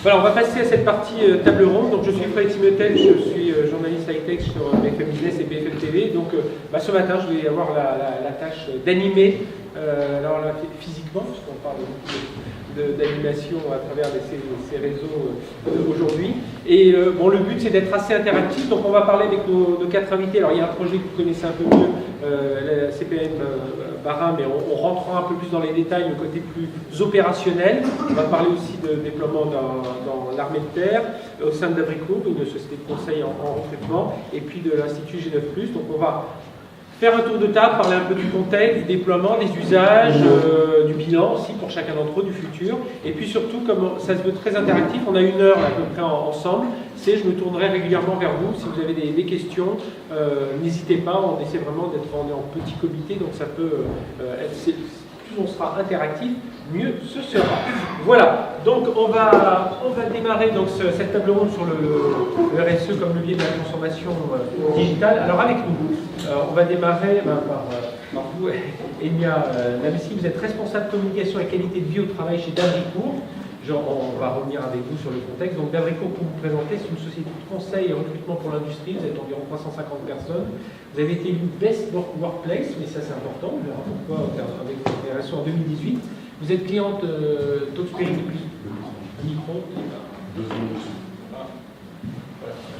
Voilà, on va passer à cette partie table ronde. Donc, je suis Frédéric Simetel, je suis journaliste high-tech sur BFM Business et BFM TV. Donc, ce matin, je vais avoir la tâche d'animer, alors là, physiquement, puisqu'on parle beaucoup d'animation à travers ces réseaux aujourd'hui. Et bon, le but, c'est d'être assez interactif. Donc, on va parler avec nos 4 invités. Alors, il y a un projet que vous connaissez un peu mieux, la CPM Barin, mais on rentrera un peu plus dans les détails, le côté plus opérationnel. On va parler aussi de déploiement dans l'armée de terre, au sein d'Abrico, une société de conseil en recrutement, et puis de l'Institut G9+. Donc on va faire un tour de table, parler un peu du contexte, du déploiement, des usages, du bilan aussi pour chacun d'entre eux, du futur. Et puis surtout, comme ça se veut très interactif, on a 1 heure à peu près ensemble. Je me tournerai régulièrement vers vous. Si vous avez des questions, n'hésitez pas. On essaie vraiment d'être en petit comité, donc ça peut être... Plus on sera interactif, mieux ce sera. Voilà, donc on va démarrer donc, cette table ronde sur le RSE comme levier de la transformation digitale. Alors avec nous, on va démarrer par vous, Enya Namessi, vous êtes responsable communication et qualité de vie au travail chez Dabricourt. On va revenir avec vous sur le contexte. Donc Dabricourt, pour vous présenter, c'est une société de conseil et recrutement pour l'industrie. Vous êtes environ 350 personnes. Vous avez été élu Best Workplace, mais ça c'est important. On verra pourquoi avec votre RSE en 2018. Vous êtes cliente Talkspirit depuis micro.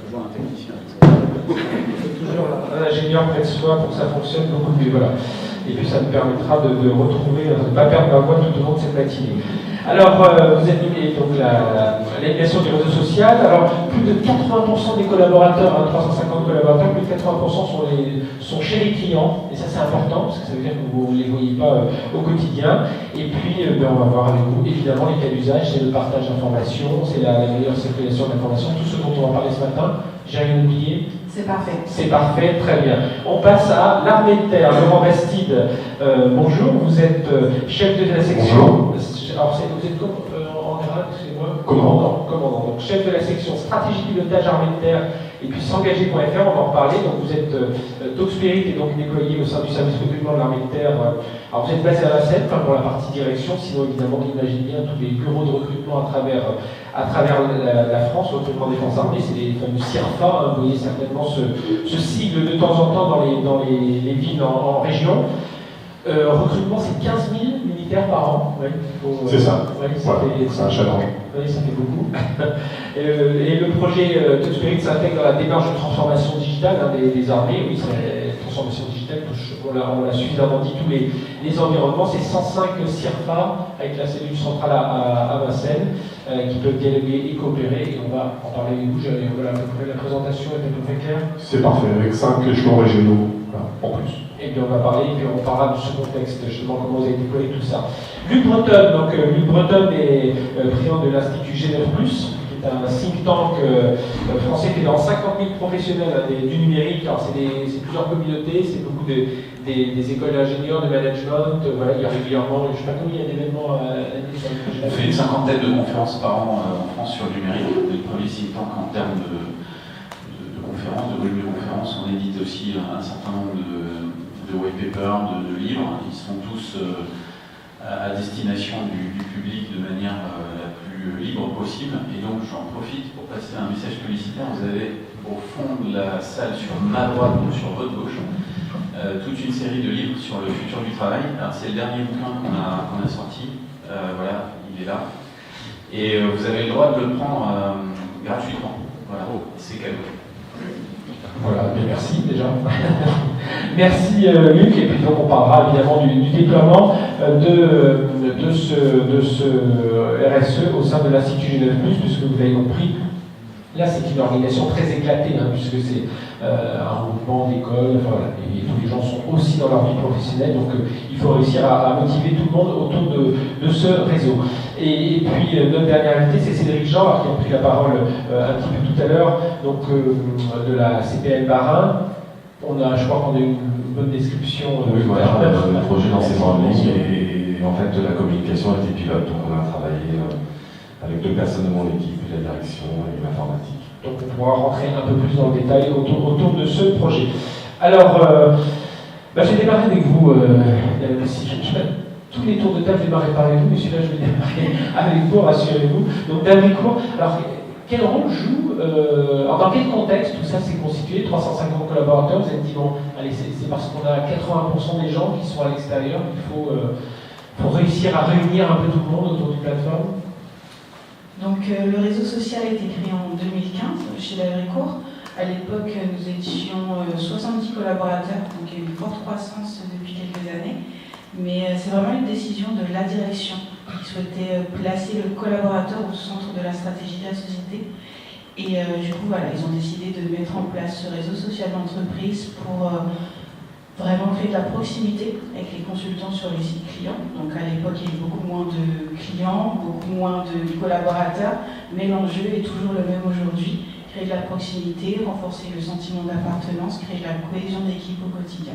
Toujours un technicien. Toujours un ingénieur près de soi pour que ça fonctionne beaucoup mieux. Voilà. Et puis ça me permettra de retrouver, de ne pas perdre ma voix tout au long de cette matinée. Alors, vous animez donc l'animation du réseau social. Alors, plus de 80% des collaborateurs, 350 collaborateurs, plus de 80% sont chez les clients. Et ça, c'est important, parce que ça veut dire que vous ne les voyez pas au quotidien. Et puis, on va voir avec vous, évidemment, les cas d'usage, c'est le partage d'informations, c'est la meilleure circulation d'informations, tout ce dont on va parler ce matin. J'ai rien oublié? C'est parfait. C'est parfait, très bien. On passe à l'armée de terre. Laurent Bastide, bonjour, vous êtes chef de la section. Bonjour. Alors, vous êtes en grade, excusez-moi. Commandant. Donc, chef de la section stratégie pilotage armée de terre et puis s'engager.fr, on va en parler. Donc, vous êtes Talkspirit et donc déployé au sein du service recrutement de l'armée de terre. Alors, vous êtes basé à la Seine, pour la partie direction, sinon, évidemment, on imagine bien tous les bureaux de recrutement à travers la France, recrutement défense armée, c'est les fameux CIRFA. Vous voyez certainement ce sigle de temps en temps dans les villes en région. Recrutement, c'est 15 000 militaires par an. Ouais, c'est ça. Ouais, c'est un challenge. Oui, ça fait beaucoup. Et le projet Talkspirit s'intègre dans la démarche de transformation digitale des armées. Oui, c'est transformation digitale, on l'a suffisamment dit, tous les environnements. C'est 105 CIRFA avec la cellule centrale à Vincennes qui peuvent dialoguer et coopérer. Et on va en parler avec vous. Voilà, la présentation est à peu près claire. C'est parfait, avec 5 échelons régionaux en plus. Et puis on va parler, et puis on parlera de ce contexte, justement, comment vous avez déployé tout ça. Luc Breton, donc Luc Breton est président de l'Institut G9+, qui est un think tank français qui est dans 50 000 professionnels du numérique. Alors c'est plusieurs communautés, c'est beaucoup des écoles d'ingénieurs, de management. Voilà, il y a régulièrement, je ne sais pas combien il y a d'événements à l'année sur le projet. On fait une cinquantaine de conférences par an en France sur le numérique. On est le premier think tank en termes de conférences, de volume de conférences. On édite aussi un certain nombre de white papers, de livres. Ils sont tous à destination du public de manière la plus libre possible. Et donc j'en profite pour passer un message publicitaire. Vous avez au fond de la salle, sur ma droite ou sur votre gauche, toute une série de livres sur le futur du travail. Alors c'est le dernier bouquin qu'on a sorti. Voilà, il est là. Et vous avez le droit de le prendre gratuitement. Voilà, c'est cadeau. Voilà, bien merci déjà. Merci Luc, et puis donc on parlera évidemment du déploiement de ce RSE au sein de l'Institut G9+, puisque vous avez compris, là c'est une organisation très éclatée, puisque c'est un groupement d'écoles, enfin, voilà, et tous les gens sont aussi dans leur vie professionnelle, donc il faut réussir à motiver tout le monde autour de ce réseau. Et puis notre dernière invité, c'est Cédric Jean, qui a pris la parole un petit peu tout à l'heure, donc de la CPM Barin. Je crois qu'on a une bonne description. Oui, voilà, le projet d'enseignement en ligne et en fait la communication a été pilote, donc on a travaillé avec 2 personnes de mon équipe, la direction et l'informatique. Donc on pourra rentrer un peu plus dans le détail autour de ce projet. Alors, je vais démarrer avec vous, si je tous les tours de table démarrer par vous, mais celui-là je vais démarrer avec vous, rassurez-vous. Donc Dabricourt, alors quel rôle joue, dans quel contexte tout ça s'est constitué, 350 collaborateurs, vous êtes dit, bon, allez, c'est parce qu'on a 80% des gens qui sont à l'extérieur, il faut réussir à réunir un peu tout le monde autour d'une plateforme. Donc le réseau social a été créé en 2015 chez Dabricourt. À l'époque, nous étions 70 collaborateurs, donc il y a eu une forte croissance depuis quelques années. Mais c'est vraiment une décision de la direction qui souhaitait placer le collaborateur au centre de la stratégie de la société. Et du coup, voilà, ils ont décidé de mettre en place ce réseau social d'entreprise pour vraiment créer de la proximité avec les consultants sur les sites clients. Donc à l'époque, il y a eu beaucoup moins de clients, beaucoup moins de collaborateurs, mais l'enjeu est toujours le même aujourd'hui. Créer de la proximité, renforcer le sentiment d'appartenance, créer de la cohésion d'équipe au quotidien.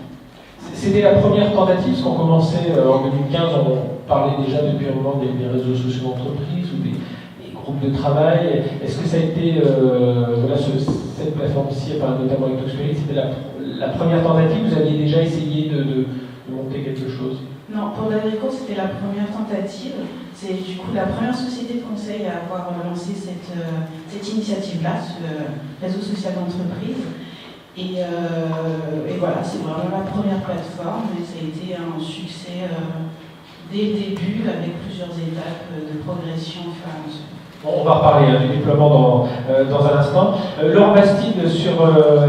C'était la première tentative, parce qu'on commençait en 2015, on parlait déjà depuis un moment des réseaux sociaux d'entreprise ou des groupes de travail. Est-ce que ça a été, cette plateforme-ci, notamment avec Talkspirit, c'était la première tentative? Vous aviez déjà essayé de monter quelque chose? Non, pour Dabricourt, c'était la première tentative. C'est du coup la première société de conseil à avoir lancé cette initiative-là, ce réseau social d'entreprise. Et voilà, c'est vraiment la première plateforme et ça a été un succès dès le début avec plusieurs étapes de progression au fur et à mesure. Bon, on va reparler du déploiement dans un instant. Laure Bastide sur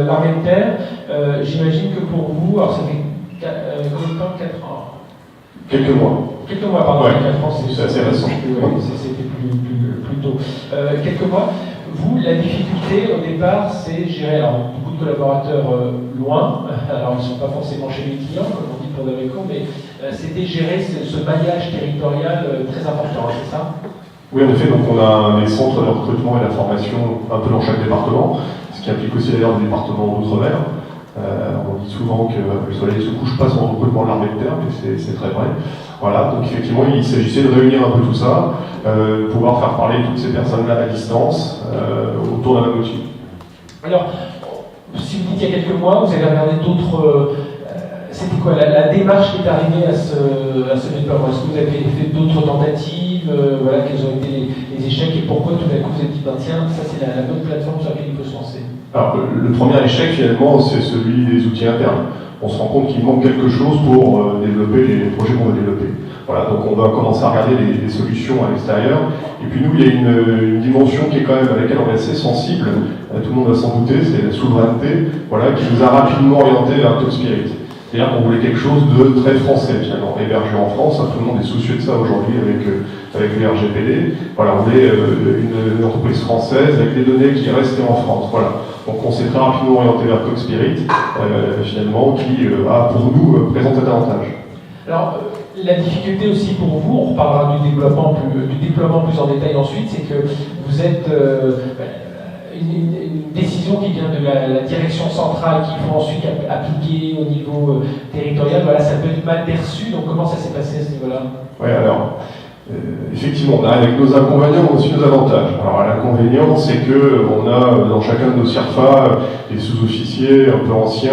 l'armée de terre, j'imagine que pour vous, alors ça fait combien de temps? 4 ans? Quelques mois. Quelques mois, pardon, Ouais, 4 ans, c'est assez récent. C'était plus tôt. Quelques mois. Vous, la difficulté au départ, c'est gérer beaucoup de collaborateurs loin. Alors, ils ne sont pas forcément chez les clients, comme on dit pour Dabricourt, mais c'était gérer ce maillage territorial très important, c'est ça? Oui, en effet, donc on a des centres de recrutement et de la formation un peu dans chaque département, ce qui implique aussi d'ailleurs des départements d'outre-mer. On dit souvent que le soleil ne se couche pas sans recrutement de l'armée de terre, mais c'est très vrai. Voilà, donc effectivement, il s'agissait de réunir un peu tout ça, pouvoir faire parler toutes ces personnes-là à distance, autour d'un même outil. Alors, si vous dites il y a quelques mois, vous avez regardé d'autres... c'était quoi la démarche qui est arrivée à ce déploiement? Est-ce que vous avez fait d'autres tentatives? Voilà, quels ont été les échecs et pourquoi tout d'un coup vous avez dit, tiens, ça c'est la bonne plateforme sur laquelle il peut se lancer? Alors, le premier échec, finalement, c'est celui des outils internes. On se rend compte qu'il manque quelque chose pour développer les projets qu'on veut développer. Voilà, donc on va commencer à regarder les solutions à l'extérieur. Et puis nous, il y a une dimension qui est quand même à laquelle on est assez sensible, tout le monde va s'en douter, c'est la souveraineté, voilà, qui nous a rapidement orienté vers Talkspirit. C'est-à-dire qu'on voulait quelque chose de très français, finalement, hébergé en France. Tout le monde est soucieux de ça aujourd'hui avec les RGPD. Voilà, on voulait une entreprise française avec des données qui restaient en France. Voilà. Donc on s'est très rapidement orienté vers Talkspirit, finalement, qui a pour nous présenté davantage. Alors, la difficulté aussi pour vous, on reparlera du déploiement plus en détail ensuite, c'est que vous êtes une décision qui vient de la direction centrale qu'il faut ensuite appliquer au niveau territorial. Voilà, ça peut être mal perçu. Donc comment ça s'est passé à ce niveau-là? Oui, alors, effectivement, on a avec nos inconvénients aussi nos avantages. Alors l'inconvénient, c'est qu'on a dans chacun de nos CIRFA des sous-officiers un peu anciens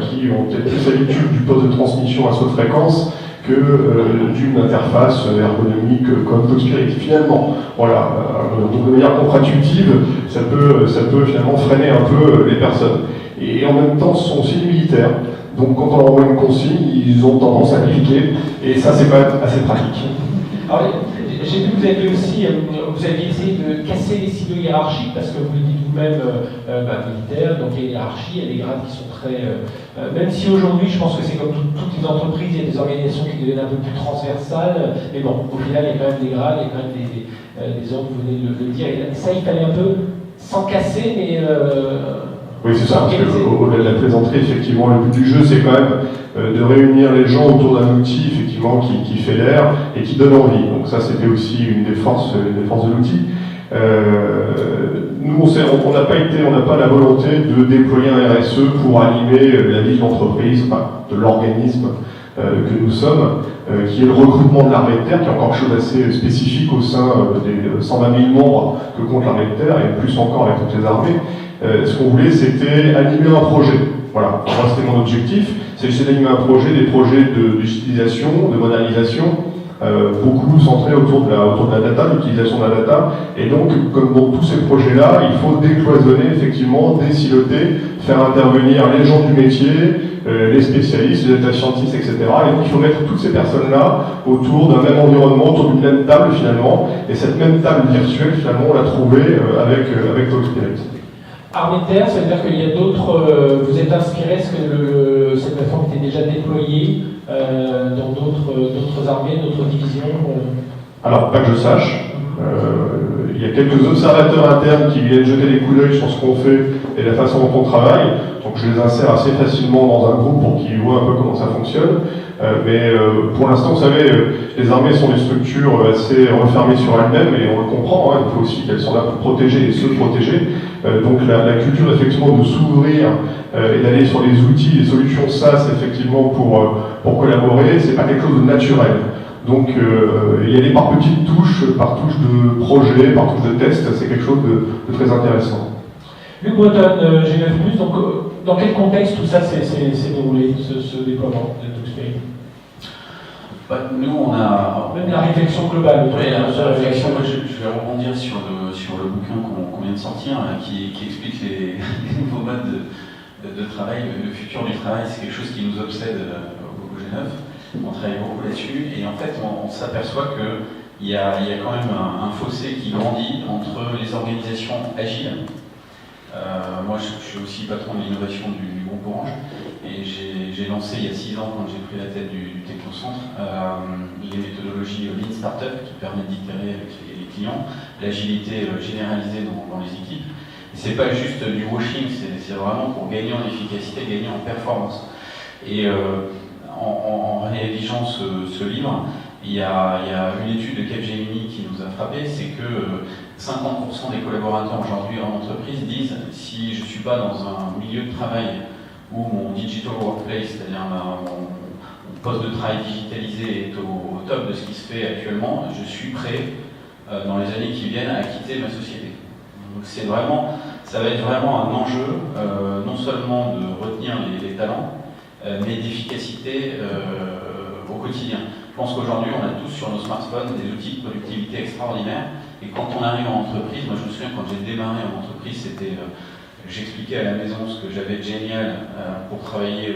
qui ont peut-être plus l'habitude du poste de transmission à saute fréquence que d'une interface ergonomique comme Talkspirit. Finalement, voilà, donc de manière contre-intuitive, ça peut finalement freiner un peu les personnes. Et en même temps, ce sont aussi des militaires. Donc quand on leur envoie une consigne, ils ont tendance à l'appliquer, et ça c'est quand même assez pratique. Alors, j'ai vu que vous aviez essayé de casser les silos hiérarchiques, parce que vous le dites vous-même, militaire, donc il y a une hiérarchie, il y a des grades qui sont très... même si aujourd'hui, je pense que c'est comme toutes les entreprises, il y a des organisations qui deviennent un peu plus transversales, mais bon, au final, il y a quand même des grades, il y a quand même des ordres, vous venez de le dire, et ça, il fallait un peu s'en casser, mais... Oui, c'est ça, parce qu'au-delà de la plaisanterie, effectivement, le but du jeu, c'est quand même de réunir les gens autour d'un outil, effectivement, qui fait l'air et qui donne envie. Donc ça, c'était aussi une des forces de l'outil. Nous, on n'a pas la volonté de déployer un RSE pour animer la vie de l'entreprise, enfin, de l'organisme que nous sommes, qui est le recrutement de l'armée de terre, qui est encore quelque chose d'assez spécifique au sein des 120 000 membres que compte l'armée de terre, et plus encore avec toutes les armées. Ce qu'on voulait, c'était animer un projet. Voilà, moi c'était mon objectif, c'est d'animer un projet, des projets d'utilisation, de modernisation, beaucoup centré autour de la data, l'utilisation de la data. Et donc, comme dans tous ces projets-là, il faut décloisonner, effectivement, désiloter, faire intervenir les gens du métier, les spécialistes, les data scientists, etc. Et donc, il faut mettre toutes ces personnes-là autour d'un même environnement, autour d'une même table, finalement. Et cette même table virtuelle, finalement, on l'a trouvée avec Talkspirit. Armiter, ça veut dire qu'il y a d'autres. Vous êtes inspiré, est-ce que cette plateforme était déjà déployée dans d'autres armées, d'autres divisions Alors, pas que je sache. Il y a quelques observateurs internes qui viennent jeter des coups d'œil sur ce qu'on fait et la façon dont on travaille. Donc, je les insère assez facilement dans un groupe pour qu'ils voient un peu comment ça fonctionne. Mais pour l'instant, vous savez, les armées sont des structures assez refermées sur elles-mêmes et on le comprend. Il faut aussi qu'elles sont là pour protéger et se protéger. Donc la culture effectivement de s'ouvrir et d'aller sur les outils, les solutions SaaS effectivement pour collaborer, c'est pas quelque chose de naturel. Donc y aller par petites touches, par touches de projet, par touches de test, c'est quelque chose de très intéressant. Luc Breton, G9+, donc dans quel contexte tout ça s'est déroulé, ce déploiement de Talkspirit? Nous, on a... Même la réflexion globale. Oui, la réflexion, moi, je vais rebondir sur le bouquin qu'on vient de sortir, qui explique les nouveaux modes de travail. Le futur du travail, c'est quelque chose qui nous obsède au G9. On travaille beaucoup là-dessus, et en fait, on s'aperçoit qu'il y a quand même un fossé qui grandit entre les organisations agiles. Moi, je suis aussi patron de l'innovation du groupe Orange, et j'ai lancé il y a 6 ans, quand j'ai pris la tête du Technocentre, les méthodologies Lean Startup qui permettent d'itérer avec les clients, l'agilité généralisée dans les équipes. C'est pas juste du washing, c'est vraiment pour gagner en efficacité, gagner en performance. Et en rédigeant ce livre, il y a une étude de Capgemini qui nous a frappé, c'est que 50% des collaborateurs aujourd'hui en entreprise disent si je ne suis pas dans un milieu de travail où mon digital workplace, c'est-à-dire mon poste de travail digitalisé est au top de ce qui se fait actuellement, je suis prêt dans les années qui viennent à quitter ma société. Donc ça va être vraiment un enjeu, non seulement de retenir les talents, mais d'efficacité au quotidien. Je pense qu'aujourd'hui, on a tous sur nos smartphones des outils de productivité extraordinaires. Et quand on arrive en entreprise, moi je me souviens quand j'ai démarré en entreprise, j'expliquais à la maison ce que j'avais de génial pour travailler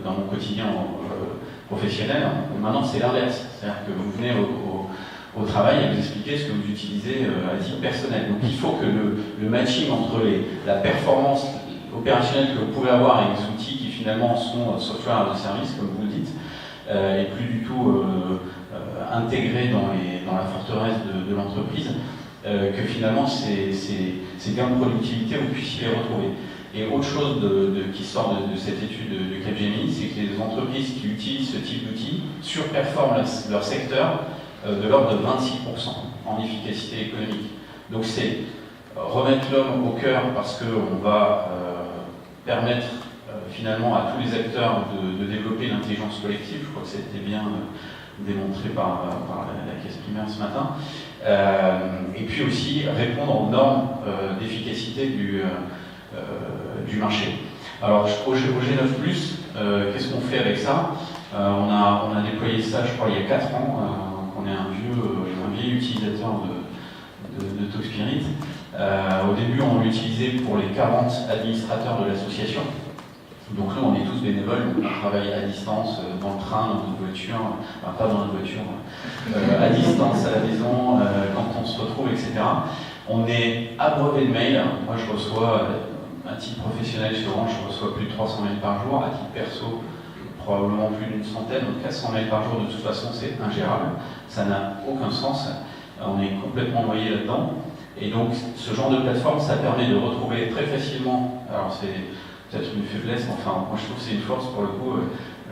dans mon quotidien professionnel. Maintenant, c'est l'inverse. C'est-à-dire que vous venez au travail et vous expliquez ce que vous utilisez à titre personnel. Donc il faut que le matching entre la performance opérationnelle que vous pouvez avoir avec des outils qui finalement sont software as a service, comme vous le dites, et plus du tout intégré dans la forteresse de l'entreprise, que finalement ces gains de productivité, vous puissiez les retrouver. Et autre chose qui sort de cette étude de Capgemini, c'est que les entreprises qui utilisent ce type d'outils surperforment leur secteur de l'ordre de 26% en efficacité économique. Donc c'est remettre l'homme au cœur parce qu'on va permettre finalement à tous les acteurs de développer l'intelligence collective. Je crois que ça a été bien démontré par la caisse primaire ce matin. Et puis aussi répondre aux normes d'efficacité du marché. Alors au G9+, qu'est-ce qu'on fait avec ça? On a déployé ça, je crois, il y a 4 ans. On est un vieil utilisateur de Talkspirit. Au début, on l'utilisait pour les 40 administrateurs de l'association. Donc nous, on est tous bénévoles, on travaille à distance, dans le train, dans notre voiture, enfin pas dans notre voiture, à distance, à la maison, quand on se retrouve, etc. On est abreuvé de mails. Moi, je reçois, à titre professionnel chez Orange, je reçois plus de 300 mails par jour. À titre perso, probablement plus d'une centaine, donc 400 mails par jour, de toute façon, c'est ingérable. Ça n'a aucun sens. On est complètement noyé là-dedans. Et donc, ce genre de plateforme, ça permet de retrouver très facilement, alors c'est peut-être une faiblesse, mais enfin, moi je trouve que c'est une force pour le coup.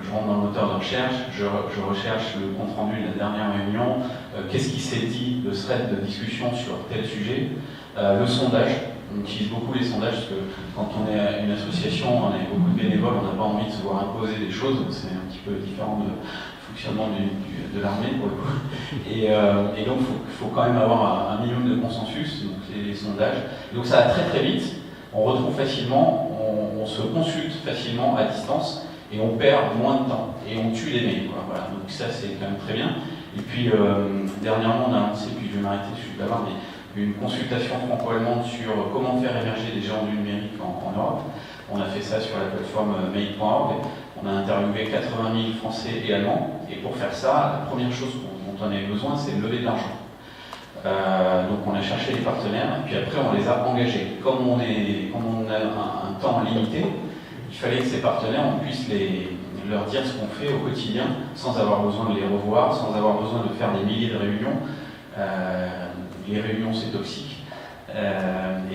Je rentre dans le moteur de recherche, je recherche le compte-rendu de la dernière réunion, qu'est-ce qui s'est dit, le thread de discussion sur tel sujet, le sondage. On utilise beaucoup les sondages parce que quand on est à une association, on a beaucoup de bénévoles, on n'a pas envie de se voir imposer des choses, c'est un petit peu différent du fonctionnement de l'armée pour le coup. Et donc il faut quand même avoir un minimum de consensus, donc les sondages. Et donc ça va très très vite, on retrouve facilement, on se consulte facilement à distance, et on perd moins de temps, et on tue les mails, quoi. Voilà, donc ça c'est quand même très bien. Et puis dernièrement on a lancé, puis je vais m'arrêter, je suis bavard, mais une consultation franco-allemande sur comment faire émerger des géants du numérique en Europe. On a fait ça sur la plateforme mail.org. On a interviewé 80 000 Français et Allemands. Et pour faire ça, la première chose dont on avait besoin, c'est de lever de l'argent. Donc on a cherché des partenaires, et puis après on les a engagés. Comme on a un temps limité, il fallait que ces partenaires, on puisse leur dire ce qu'on fait au quotidien, sans avoir besoin de les revoir, sans avoir besoin de faire des milliers de réunions. Les réunions, c'est toxique.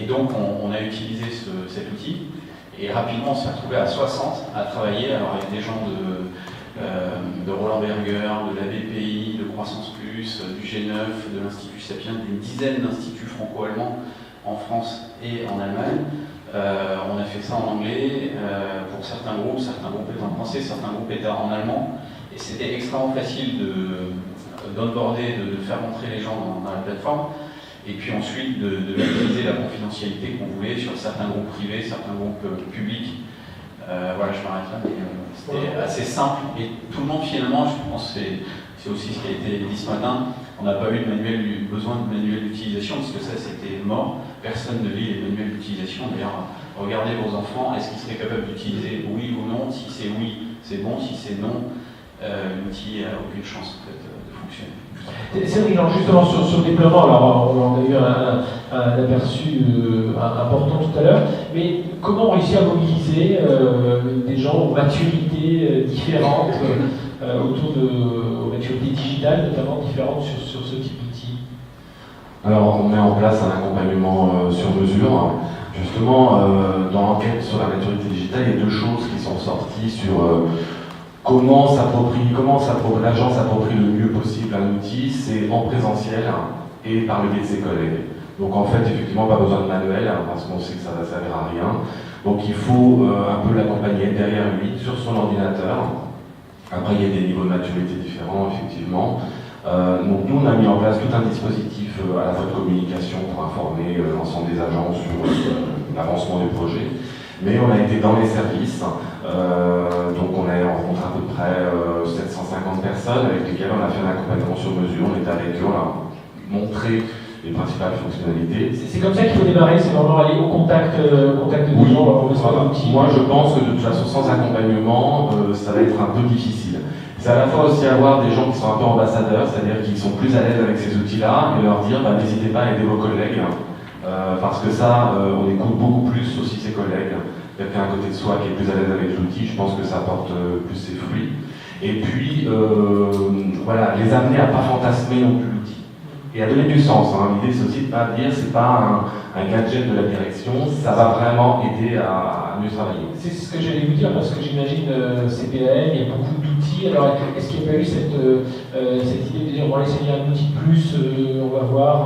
Et donc, on a utilisé cet outil. Et rapidement, on s'est retrouvé à 60 à travailler, alors avec des gens de Roland Berger, de la BPI, de Croissance Plus, du G9, de l'Institut Sapiens, d'une dizaine d'instituts franco-allemands en France et en Allemagne. On a fait ça en anglais pour certains groupes étaient en français, certains groupes étaient en allemand. Et c'était extrêmement facile d'onboarder, de faire rentrer les gens dans la plateforme, et puis ensuite de maîtriser la confidentialité qu'on voulait sur certains groupes privés, certains groupes publics. Voilà, je m'arrête là, mais c'était assez simple, et tout le monde finalement, je pense que c'est aussi ce qui a été dit ce matin, on n'a pas eu besoin de manuel d'utilisation, parce que ça c'était mort, personne ne lit les manuels d'utilisation. D'ailleurs, regardez vos enfants, est-ce qu'ils seraient capables d'utiliser oui ou non? Si c'est oui, c'est bon, si c'est non, l'outil n'a aucune chance en fait, de fonctionner. C'est vrai, justement sur le déploiement, alors on a eu un aperçu important tout à l'heure, mais comment réussir à mobiliser des gens aux maturités différentes, autour aux maturités digitales notamment différentes sur ce type d'outil? Alors on met en place un accompagnement sur mesure. Justement, dans l'enquête sur la maturité digitale, il y a deux choses qui sont sorties sur comment l'agent s'approprie le mieux possible un outil. C'est en présentiel et par le biais de ses collègues. Donc en fait, effectivement, pas besoin de manuel, parce qu'on sait que ça va servir à rien. Donc il faut un peu l'accompagner derrière lui, sur son ordinateur. Après, il y a des niveaux de maturité différents, effectivement. Donc nous, on a mis en place tout un dispositif à la fois de communication pour informer l'ensemble des agents sur l'avancement du projet. Mais on a été dans les services, donc on a rencontré à peu près 750 personnes avec lesquelles on a fait un accompagnement sur mesure. On est avec eux, on a montré les principales fonctionnalités. C'est comme ça qu'il faut démarrer, c'est vraiment aller au contact de oui, gens. Moi je pense que de toute façon sans accompagnement, ça va être un peu difficile. C'est à la fois aussi avoir des gens qui sont un peu ambassadeurs, c'est-à-dire qui sont plus à l'aise avec ces outils-là, et leur dire n'hésitez pas à aider vos collègues, parce que ça, on écoute beaucoup plus aussi ses collègues. Quelqu'un à côté de soi qui est plus à l'aise avec l'outil, je pense que ça porte plus ses fruits. Et puis, voilà, les amener à ne pas fantasmer non plus l'outil. Et à donner du sens. L'idée, c'est aussi de ne pas dire c'est pas un gadget de la direction, ça va vraiment aider à mieux travailler. C'est ce que j'allais vous dire, parce que j'imagine CPAM, il y a beaucoup d'outils. Alors, est-ce qu'il n'y a pas eu cette idée de dire on va essayer un outil de plus, on va voir.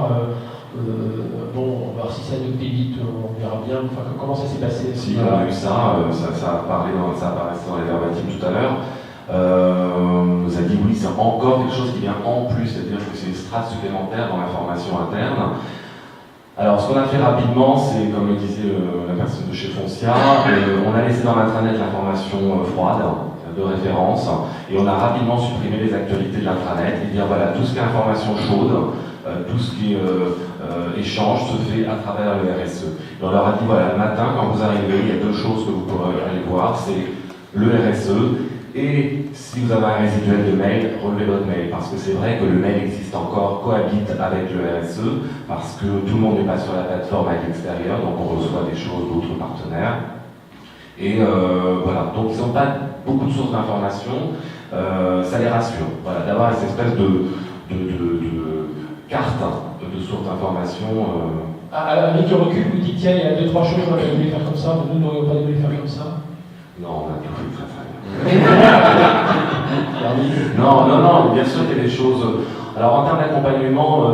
On va voir si ça adopté vite, on verra bien. Enfin, comment ça s'est passé? Si, on a eu ça apparaissait dans les verbatims tout à l'heure. On nous a dit oui, c'est encore quelque chose qui vient en plus, c'est-à-dire que c'est une strate supplémentaire dans l'information interne. Alors, ce qu'on a fait rapidement, c'est, comme le disait la personne de chez Foncia, on a laissé dans l'intranet l'information froide de référence, et on a rapidement supprimé les actualités de l'intranet, et dire voilà, tout ce qui est information chaude, tout ce qui est échange se fait à travers le RSE. Et on leur a dit voilà, le matin, quand vous arrivez, il y a deux choses que vous pourrez aller voir, c'est le RSE, et si vous avez un résiduel de mail, relevez votre mail, parce que c'est vrai que le mail existe encore, cohabite avec le RSE, parce que tout le monde n'est pas sur la plateforme à l'extérieur, donc on reçoit des choses d'autres partenaires. Et voilà, donc ils n'ont pas beaucoup de sources d'informations, ça les rassure, voilà, d'avoir cette espèce de carte de sources d'informations. Avec le recul, vous dites tiens, il y a 2-3 choses qu'on aurait voulu faire comme ça, nous n'aurions pas voulu faire comme ça. Non, on a tout fait très bien. non, bien sûr qu'il y a des choses. Alors en termes d'accompagnement,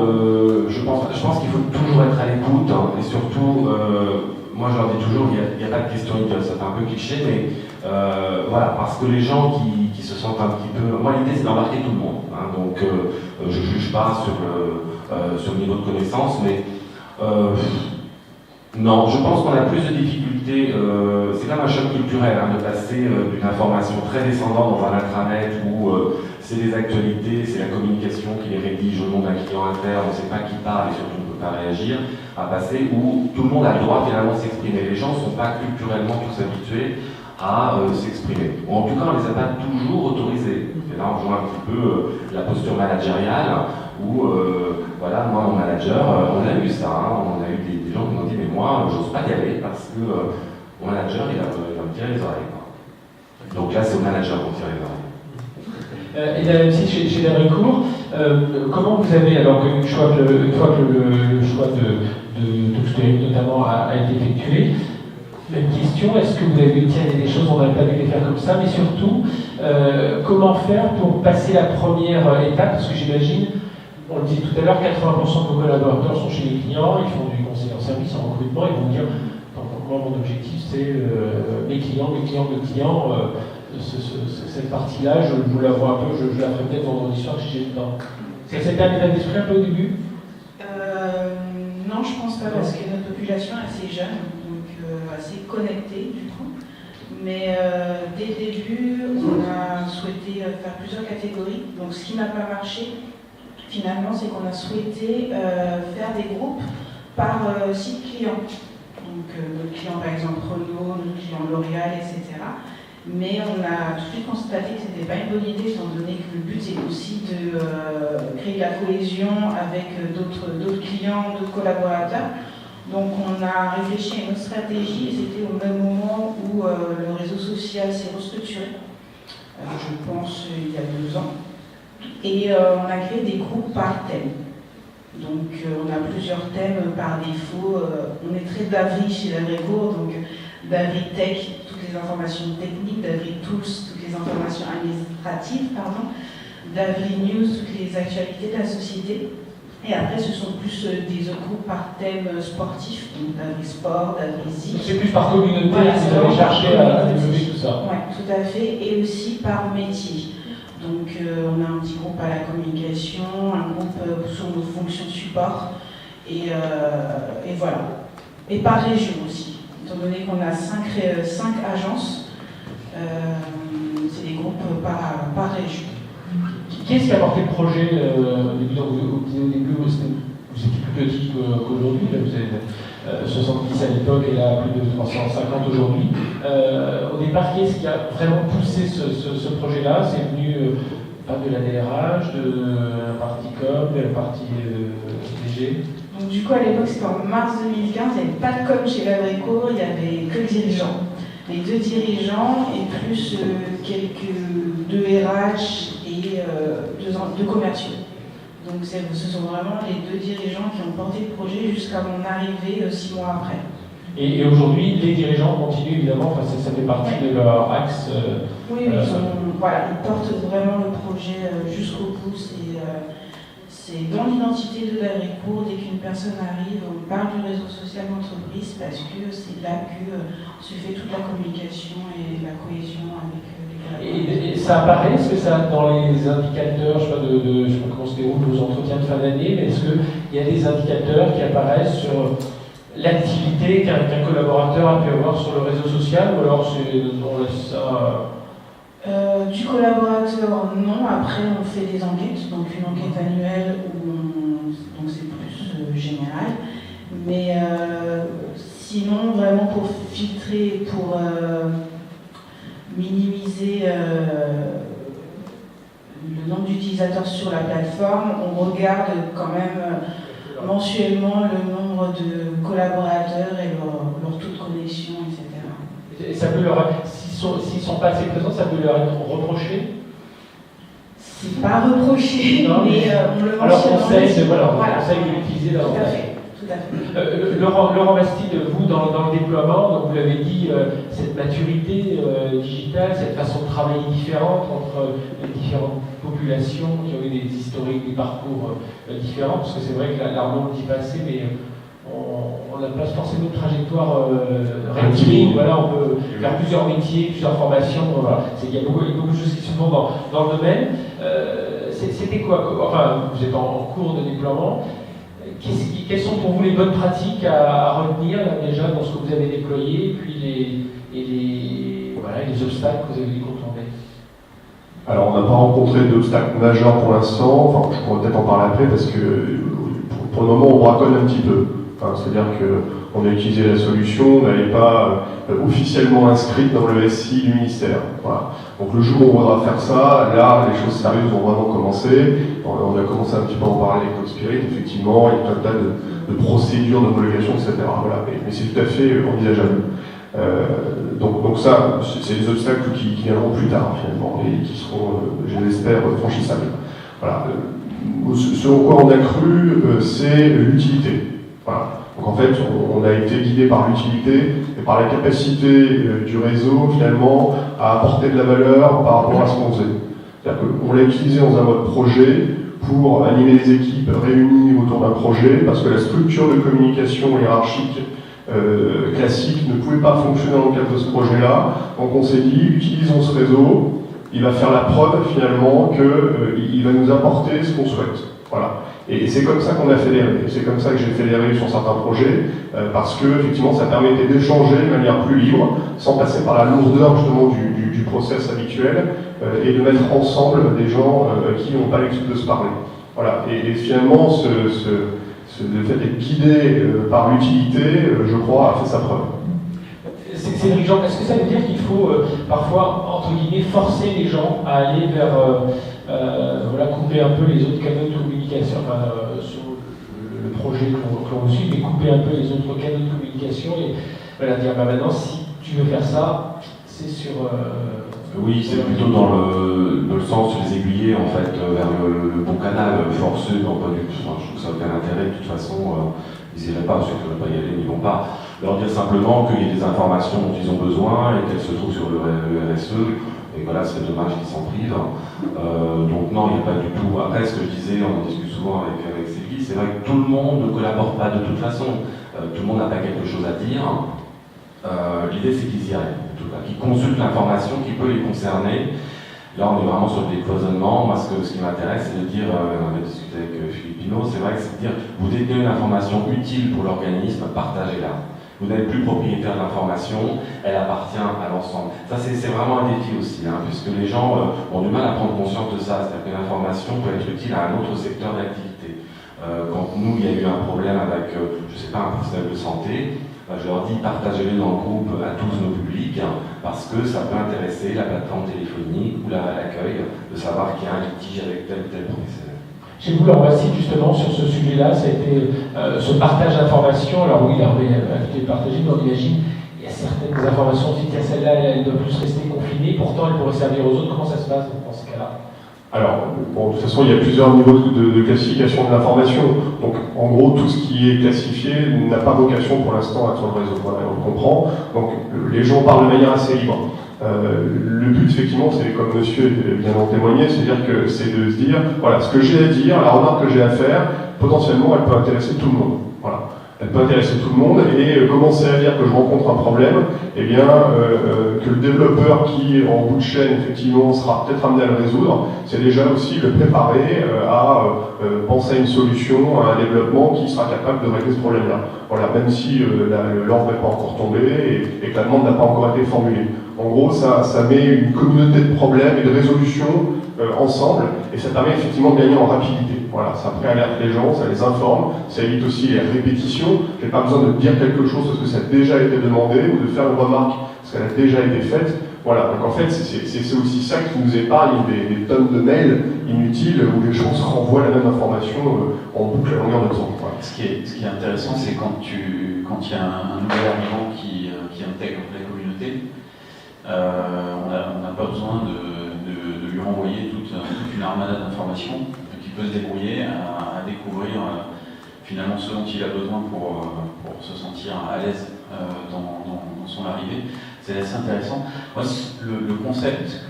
je pense qu'il faut toujours être à l'écoute, et surtout, moi je leur dis toujours, il n'y a pas de question idiote, ça fait un peu cliché, mais voilà, parce que les gens qui se sentent un petit peu. Moi l'idée c'est d'embarquer tout le monde, donc je ne juge pas sur le niveau de connaissance, mais Non, je pense qu'on a plus de difficultés, c'est comme un choc culturel, de passer d'une information très descendante dans un intranet où c'est des actualités, c'est la communication qui les rédige au nom d'un client interne, on ne sait pas qui parle et surtout on ne peut pas réagir, à passer où tout le monde a le droit finalement de s'exprimer. Les gens ne sont pas culturellement tous habitués à s'exprimer. Ou en tout cas, on ne les a pas toujours autorisés. Et là, on voit un petit peu la posture managériale où, voilà, moi, mon manager, on a eu ça, on a eu des gens qui m'ont dit, mais moi, j'ose pas y aller parce que mon manager, il va me tirer les oreilles. Donc là, c'est au manager qu'on tire les oreilles. Et là aussi, chez Labrécourt, comment vous avez, alors une fois que le choix de Xperi notamment a été effectué, même question, est-ce que vous avez vu, tiens, il y a des choses, on n'aurait pas dû les faire comme ça, mais surtout, comment faire pour passer la première étape, parce que j'imagine, on le disait tout à l'heure, 80% de vos collaborateurs sont chez les clients, ils font du conseil en service, en recrutement, ils vont dire, moi mon objectif c'est mes clients, cette partie-là, je vous la vois un peu, je la ferai peut-être vendredi soir si j'ai le temps. C'était un état d'esprit un peu au début Non, je pense pas, parce que notre population est assez jeune, donc assez connectée du coup. Mais dès le début, on a souhaité faire plusieurs catégories. Donc ce qui n'a pas marché, finalement, c'est qu'on a souhaité faire des groupes par site client. Donc notre client par exemple Renault, notre client L'Oréal, etc. Mais on a tout de suite constaté que ce n'était pas une bonne idée, étant donné que le but c'est aussi de créer de la cohésion avec d'autres clients, d'autres collaborateurs. Donc on a réfléchi à une autre stratégie, et c'était au même moment où le réseau social s'est restructuré, je pense il y a 2 ans, et on a créé des groupes par thème. Donc on a plusieurs thèmes par défaut, on est très d'Avri chez Labrécourt, donc d'Avri Tech, toutes les informations techniques, d'Avri Tools, toutes les informations administratives, d'Avri News, toutes les actualités de la société. Et après, ce sont plus des groupes par thème sportif, donc d'Avri Sport, d'Avri Zik. C'est plus par communauté, voilà, vous avez cherché à développer tout ça. Oui, tout à fait, et aussi par métier. Donc on a un petit groupe à la communication, un groupe sur nos fonctions de support, et voilà. Et par région aussi, étant donné qu'on a 5 agences, c'est des groupes par région. Qui est-ce qui a porté le projet au début, vous étiez plus petit qu'aujourd'hui, là vous êtes 70 à l'époque et là plus de 350 aujourd'hui. Au départ, qui est-ce qui a vraiment poussé ce projet-là? C'est venu de la DRH, de la partie com, de la partie DG? Donc du coup à l'époque c'était en mars 2015, il n'y avait pas de com chez Labrécourt, il n'y avait que le dirigeant. Les 2 dirigeants et plus quelques 2 RH et 2 commerciaux. Donc ce sont vraiment les 2 dirigeants qui ont porté le projet jusqu'à mon arrivée 6 mois après. Et aujourd'hui, les dirigeants continuent évidemment, ça fait partie de leur axe. Oui, ils portent vraiment le projet jusqu'au bout. C'est dans l'identité de Labrécourt, dès qu'une personne arrive, on parle du réseau social d'entreprise parce que c'est là que se fait toute la communication et la cohésion avec les collaborateurs. Et ça apparaît, est-ce que ça, dans les indicateurs, je sais pas comment se déroulent vos entretiens de fin d'année, mais est-ce qu'il y a des indicateurs qui apparaissent sur l'activité qu'un collaborateur a pu avoir sur le réseau social, ou alors on laisse ça... Du collaborateur, non. Après, on fait des enquêtes, donc une enquête annuelle donc c'est plus général. Mais sinon, vraiment pour filtrer, pour minimiser le nombre d'utilisateurs sur la plateforme, on regarde quand même mensuellement le nombre de collaborateurs et leur taux de connexion, etc. Et ça peut leur... S'ils sont pas assez présents, ça peut leur être reproché? C'est pas reproché, non, mais on le mentionne. Alors on conseille de l'utiliser davantage. Tout à fait. Laurent Bastide, vous, dans le déploiement, donc vous l'avez dit, cette maturité digitale, cette façon de travailler différente entre les différentes populations qui ont eu des historiques, des parcours différents, parce que c'est vrai que l'Arnaud ne dit pas assez, mais on n'a pas forcément une trajectoire rectiligne. Voilà, on peut faire plusieurs métiers, plusieurs formations. Voilà. Il y a beaucoup de choses qui se font dans le domaine. C'était quoi? Enfin, vous êtes en cours de déploiement. Qu'est-ce qui quelles sont pour vous les bonnes pratiques à retenir là, déjà dans ce que vous avez déployé, et puis les obstacles que vous avez contournés? Alors, on n'a pas rencontré d'obstacles majeurs pour l'instant. Enfin, je pourrais peut-être en parler après parce que pour le moment, on bracole un petit peu. Enfin, c'est-à-dire qu'on a utilisé la solution, mais elle n'est pas officiellement inscrite dans le SI du ministère. Voilà. Donc le jour où on voudra faire ça, là, les choses sérieuses vont vraiment commencer. On a commencé un petit peu à en parler avec Cloudspirit. Effectivement, il y a tout un tas de procédures d'homologation, etc. Voilà. Mais c'est tout à fait envisageable. Donc ça, c'est des obstacles qui viendront plus tard finalement et qui seront, je l'espère, franchissables. Voilà. Ce en quoi on a cru, c'est l'utilité. Voilà. Donc en fait, on a été guidé par l'utilité et par la capacité du réseau finalement à apporter de la valeur par rapport à ce qu'on faisait. C'est-à-dire qu'on l'a utilisé dans un mode projet pour animer les équipes réunies autour d'un projet parce que la structure de communication hiérarchique classique ne pouvait pas fonctionner dans le cadre de ce projet-là. Donc on s'est dit, utilisons ce réseau, il va faire la preuve finalement qu'il va nous apporter ce qu'on souhaite. Voilà. Et c'est comme ça qu'on a fédéré. C'est comme ça que j'ai fédéré sur certains projets, parce que effectivement ça permettait d'échanger de manière plus libre, sans passer par la lourdeur justement du process habituel, et de mettre ensemble des gens qui n'ont pas l'habitude de se parler. Voilà. Et finalement, le fait d'être guidé par l'utilité, je crois, a fait sa preuve. Cédric Jean, est-ce que ça veut dire qu'il faut parfois, entre guillemets, forcer les gens à aller vers, couper un peu les autres canaux de communication, sur le projet qu'on suit, mais couper un peu les autres canaux de communication et dire maintenant, si tu veux faire ça, c'est sur... Oui, c'est plutôt dans le sens de les aiguiller en fait vers le bon canal forceux. Non, pas du tout. Enfin, je trouve que ça n'a aucun intérêt. De toute façon, ils n'iraient pas, ceux qui ne veulent pas y aller n'y vont pas. Leur dire simplement qu'il y a des informations dont ils ont besoin et qu'elles se trouvent sur le RSE. Et voilà, c'est dommage qu'ils s'en privent. Donc non, il n'y a pas du tout. Après, ce que je disais, on en discute souvent avec Sylvie, c'est vrai que tout le monde ne collabore pas de toute façon. Tout le monde n'a pas quelque chose à dire. L'idée, c'est qu'ils y aillent, en tout cas, qu'ils consultent l'information qui peut les concerner. Là, on est vraiment sur le décloisonnement. Moi, ce qui m'intéresse, c'est de dire, on avait discuté avec Philippe Pinault, c'est vrai que c'est de dire, vous détenez une information utile pour l'organisme, partagez-la. Vous n'êtes plus propriétaire de l'information, elle appartient à l'ensemble. Ça, c'est vraiment un défi aussi, puisque les gens ont du mal à prendre conscience de ça. C'est-à-dire qu'une information peut être utile à un autre secteur d'activité. Quand nous, il y a eu un problème avec, je ne sais pas, un professionnel de santé, je leur dis partagez-le dans le groupe à tous nos publics, parce que ça peut intéresser la plateforme téléphonique ou l'accueil de savoir qu'il y a un litige avec tel ou tel professionnel. Chez vous, Laurent Bassi, justement, sur ce sujet-là, ça a été ce partage d'informations. Alors oui, Hervé a été partagé, mais on imagine il y a certaines informations, on dit que celle-là, elle doit plus rester confinée, pourtant elle pourrait servir aux autres. Comment ça se passe dans ce cas-là? Alors, bon, de toute façon, il y a plusieurs niveaux de classification de l'information. Donc, en gros, tout ce qui est classifié n'a pas vocation pour l'instant à être sur le réseau. Voilà, on comprend. Donc, les gens parlent de manière assez libre. Le but, effectivement, c'est comme monsieur vient d'en témoigner, c'est-à-dire que c'est de se dire, voilà, ce que j'ai à dire, la remarque que j'ai à faire, potentiellement, elle peut intéresser tout le monde. Voilà. Elle peut intéresser tout le monde et commencer à dire que je rencontre un problème, eh bien, que le développeur qui, en bout de chaîne, effectivement, sera peut-être amené à le résoudre, c'est déjà aussi le préparer à penser à une solution, à un développement qui sera capable de régler ce problème-là. Voilà, même si l'ordre n'est pas encore tombé et que la demande n'a pas encore été formulée. En gros, ça met une communauté de problèmes et de résolutions ensemble, et ça permet effectivement de gagner en rapidité. Voilà, ça préalerte les gens, ça les informe, ça évite aussi les répétitions. Je n'ai pas besoin de dire quelque chose parce que ça a déjà été demandé, ou de faire une remarque parce qu'elle a déjà été faite. Voilà, donc en fait, c'est aussi ça qui nous épargne des tonnes de mails inutiles où les gens se renvoient la même information en boucle à longueur de temps. Voilà. Ce qui est intéressant, c'est quand il y a un nouvel arrivant qui intègre la communauté, on n'a pas besoin de lui renvoyer toute une armada d'informations qui peut se débrouiller à découvrir finalement ce dont il a besoin pour se sentir à l'aise dans son arrivée. C'est assez intéressant. Moi, le concept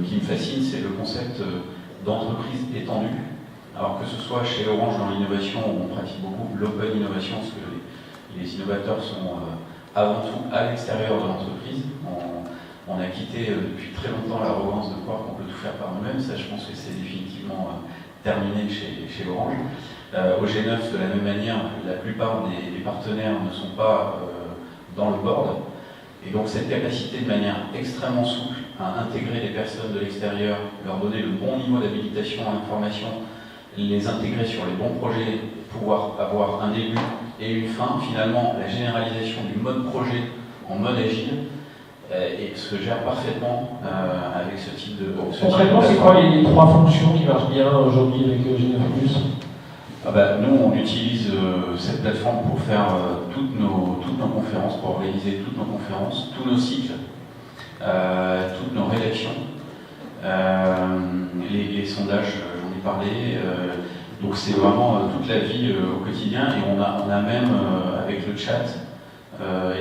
qui me fascine, c'est le concept d'entreprise étendue. Alors que ce soit chez Orange dans l'innovation, on pratique beaucoup l'open innovation, parce que les innovateurs sont avant tout à l'extérieur de l'entreprise. On a quitté depuis très longtemps l'arrogance de croire qu'on peut tout faire par nous-mêmes. Ça, je pense que c'est définitivement terminé chez Orange. Au G9, de la même manière, la plupart des partenaires ne sont pas dans le board. Et donc cette capacité de manière extrêmement souple à intégrer les personnes de l'extérieur, leur donner le bon niveau d'habilitation à l'information, les intégrer sur les bons projets, pouvoir avoir un début et une fin, finalement la généralisation du mode projet en mode agile, et se gère parfaitement avec ce type de... Concrètement, c'est quoi les 3 fonctions qui marchent bien aujourd'hui avec G9+? Nous, on utilise cette plateforme pour faire toutes nos conférences, pour organiser toutes nos conférences, tous nos cycles, toutes nos rédactions, les sondages, j'en ai parlé. Donc c'est vraiment toute la vie au quotidien, et on a même avec le chat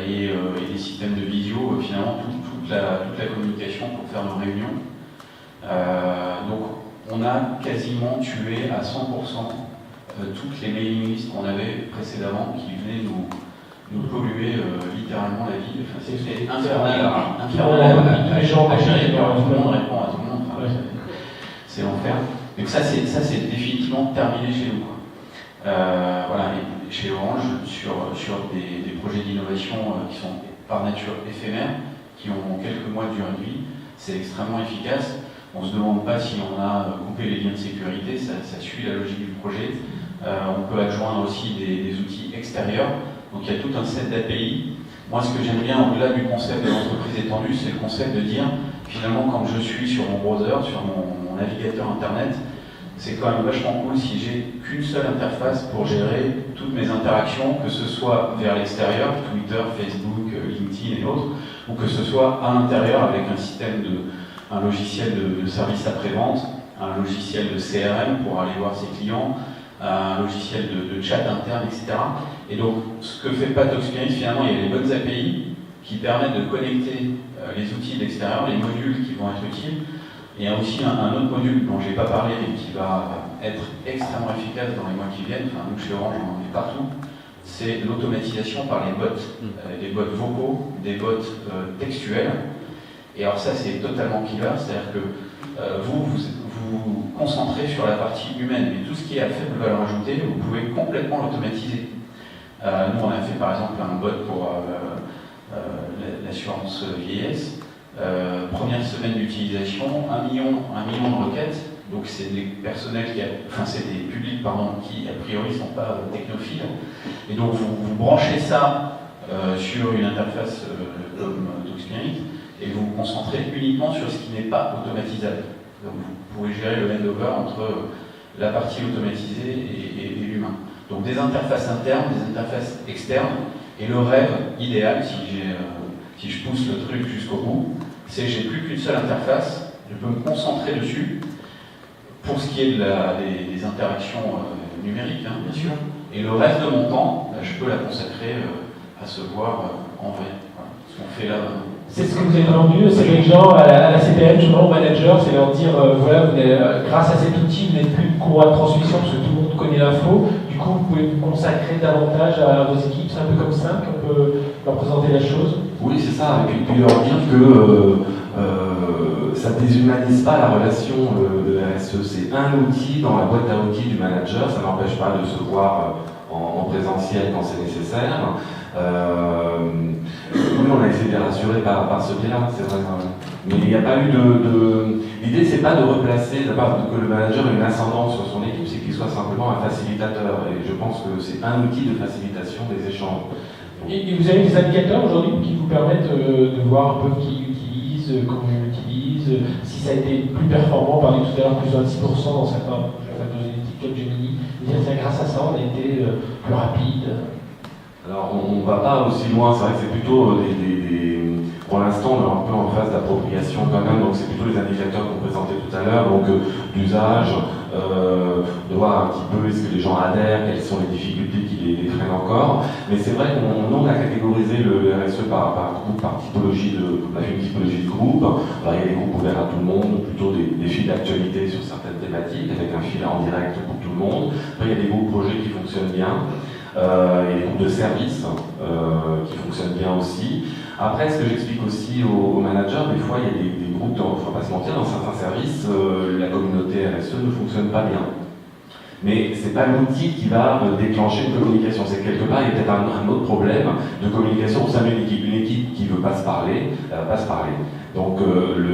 et les systèmes de visio, finalement toute la communication pour faire nos réunions. Donc on a quasiment tué à 100% toutes les mailing lists qu'on avait précédemment qui venaient nous polluer littéralement la vie. Enfin, c'était infernal à gérer. Tout le monde répond à tout le monde. Enfin, c'est l'enfer. Donc ça c'est définitivement terminé chez nous. Voilà, et chez Orange, sur des projets d'innovation qui sont par nature éphémères, qui ont quelques mois de durée de vie, c'est extrêmement efficace. On ne se demande pas si on a coupé les liens de sécurité, ça suit la logique du projet. On peut adjoindre aussi des outils extérieurs. Donc il y a tout un set d'API. Moi, ce que j'aime bien, au-delà du concept de l'entreprise étendue, c'est le concept de dire, finalement, quand je suis sur mon browser, sur mon navigateur Internet, c'est quand même vachement cool si j'ai qu'une seule interface pour gérer toutes mes interactions, que ce soit vers l'extérieur, Twitter, Facebook, LinkedIn et autres, ou que ce soit à l'intérieur avec un logiciel de service après-vente, un logiciel de CRM pour aller voir ses clients, un logiciel de chat interne, etc. Et donc, ce que fait Talksperience, finalement, il y a les bonnes API qui permettent de connecter les outils de l'extérieur, les modules qui vont être utiles. Et il y a aussi un autre module dont je n'ai pas parlé, mais qui va être extrêmement efficace dans les mois qui viennent. Enfin, nous, chez Orange, on en est partout. C'est l'automatisation par les bots. Des bots vocaux, des bots textuels. Et alors ça, c'est totalement killer. C'est-à-dire que vous concentrez sur la partie humaine, mais tout ce qui est à faible valeur ajoutée, vous pouvez complètement l'automatiser. Nous, on a fait par exemple un bot pour l'assurance vieillesse. Première semaine d'utilisation, 1 million de requêtes. Donc c'est des personnels c'est des publics qui a priori ne sont pas technophiles. Et donc vous branchez ça sur une interface comme Talksperience et vous vous concentrez uniquement sur ce qui n'est pas automatisable. Donc vous pouvez gérer le handover entre la partie automatisée et l'humain. Donc des interfaces internes, des interfaces externes, et le rêve idéal, si je pousse le truc jusqu'au bout, c'est que j'ai plus qu'une seule interface, je peux me concentrer dessus pour ce qui est des interactions numériques, bien sûr, et le reste de mon temps, je peux la consacrer à se voir en vrai. Voilà, ce qu'on fait là. C'est ce que vous avez vendu, c'est les gens à la CPM, justement, au manager, c'est leur dire, voilà, grâce à cet outil, vous n'êtes plus une courroie de transmission parce que tout le monde connaît l'info, du coup, vous pouvez vous consacrer davantage à vos équipes, c'est un peu comme ça qu'on peut leur présenter la chose. Oui, c'est ça, et puis leur dire que ça ne déshumanise pas la relation de RSE, c'est un outil dans la boîte à outils du manager, ça n'empêche pas de se voir en présentiel quand c'est nécessaire. Nous, on a essayé de les rassurer par ce biais-là, c'est vrai. Mais il n'y a pas eu L'idée, c'est pas de replacer, que le manager ait une ascendance sur son équipe, c'est qu'il soit simplement un facilitateur. Et je pense que c'est un outil de facilitation des échanges. Et vous avez des indicateurs aujourd'hui qui vous permettent de voir un peu qui utilise, comment il utilise, si ça a été plus performant, on parlait tout à l'heure plus de 26% dans certains comme Gemini. C'est grâce à ça, on a été plus rapide. Alors, on ne va pas aussi loin, c'est vrai que c'est plutôt pour l'instant, on est un peu en phase d'appropriation quand même, donc c'est plutôt les indicateurs qu'on présentait tout à l'heure, donc d'usage, de voir un petit peu est-ce que les gens adhèrent, quelles sont les difficultés qui les freinent encore. Mais c'est vrai qu'on a catégorisé le RSE par groupe, par typologie on a fait une typologie de groupe. Alors, il y a des groupes ouverts à tout le monde, plutôt des fils d'actualité sur certaines thématiques, avec un fil en direct pour tout le monde. Après, il y a des groupes projets qui fonctionnent bien. Il y a des groupes de services qui fonctionnent bien aussi. Après, ce que j'explique aussi aux managers, des fois, il y a des groupes, il ne faut pas se mentir, dans certains services, la communauté RSE ne fonctionne pas bien. Mais ce n'est pas l'outil qui va déclencher une communication. C'est quelque part, il y a peut-être un autre problème de communication au sein d'une équipe. Une équipe qui ne veut pas se parler, elle ne va pas se parler. Donc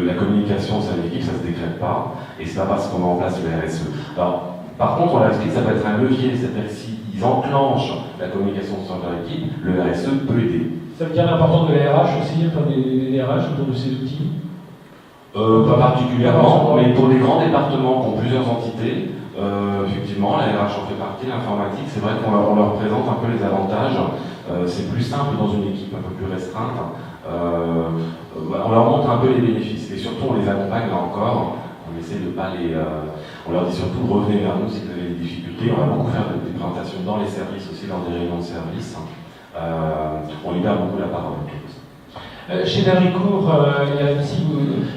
la communication au sein d'une équipe, ça ne se décrète pas, et c'est pas parce qu'on met en place le RSE. Alors, par contre, on l'a expliqué, ça peut être un levier, c'est-à-dire que s'ils enclenchent la communication au sein de leur équipe, le RSE peut aider. Ça veut dire l'importance de la RH aussi, enfin des RH autour de ces outils? Pas particulièrement, mais pour des grands départements qui ont plusieurs entités, effectivement, la RH en fait partie, l'informatique, c'est vrai qu'on leur présente un peu les avantages. C'est plus simple dans une équipe un peu plus restreinte. On leur montre un peu les bénéfices et surtout on les accompagne là encore. On essaie de pas les. On leur dit surtout revenez vers nous si vous avez des difficultés. On va beaucoup faire des présentations dans les services aussi, lors des réunions de services. On libère beaucoup la parole. Chez Daricourt, il y a aussi,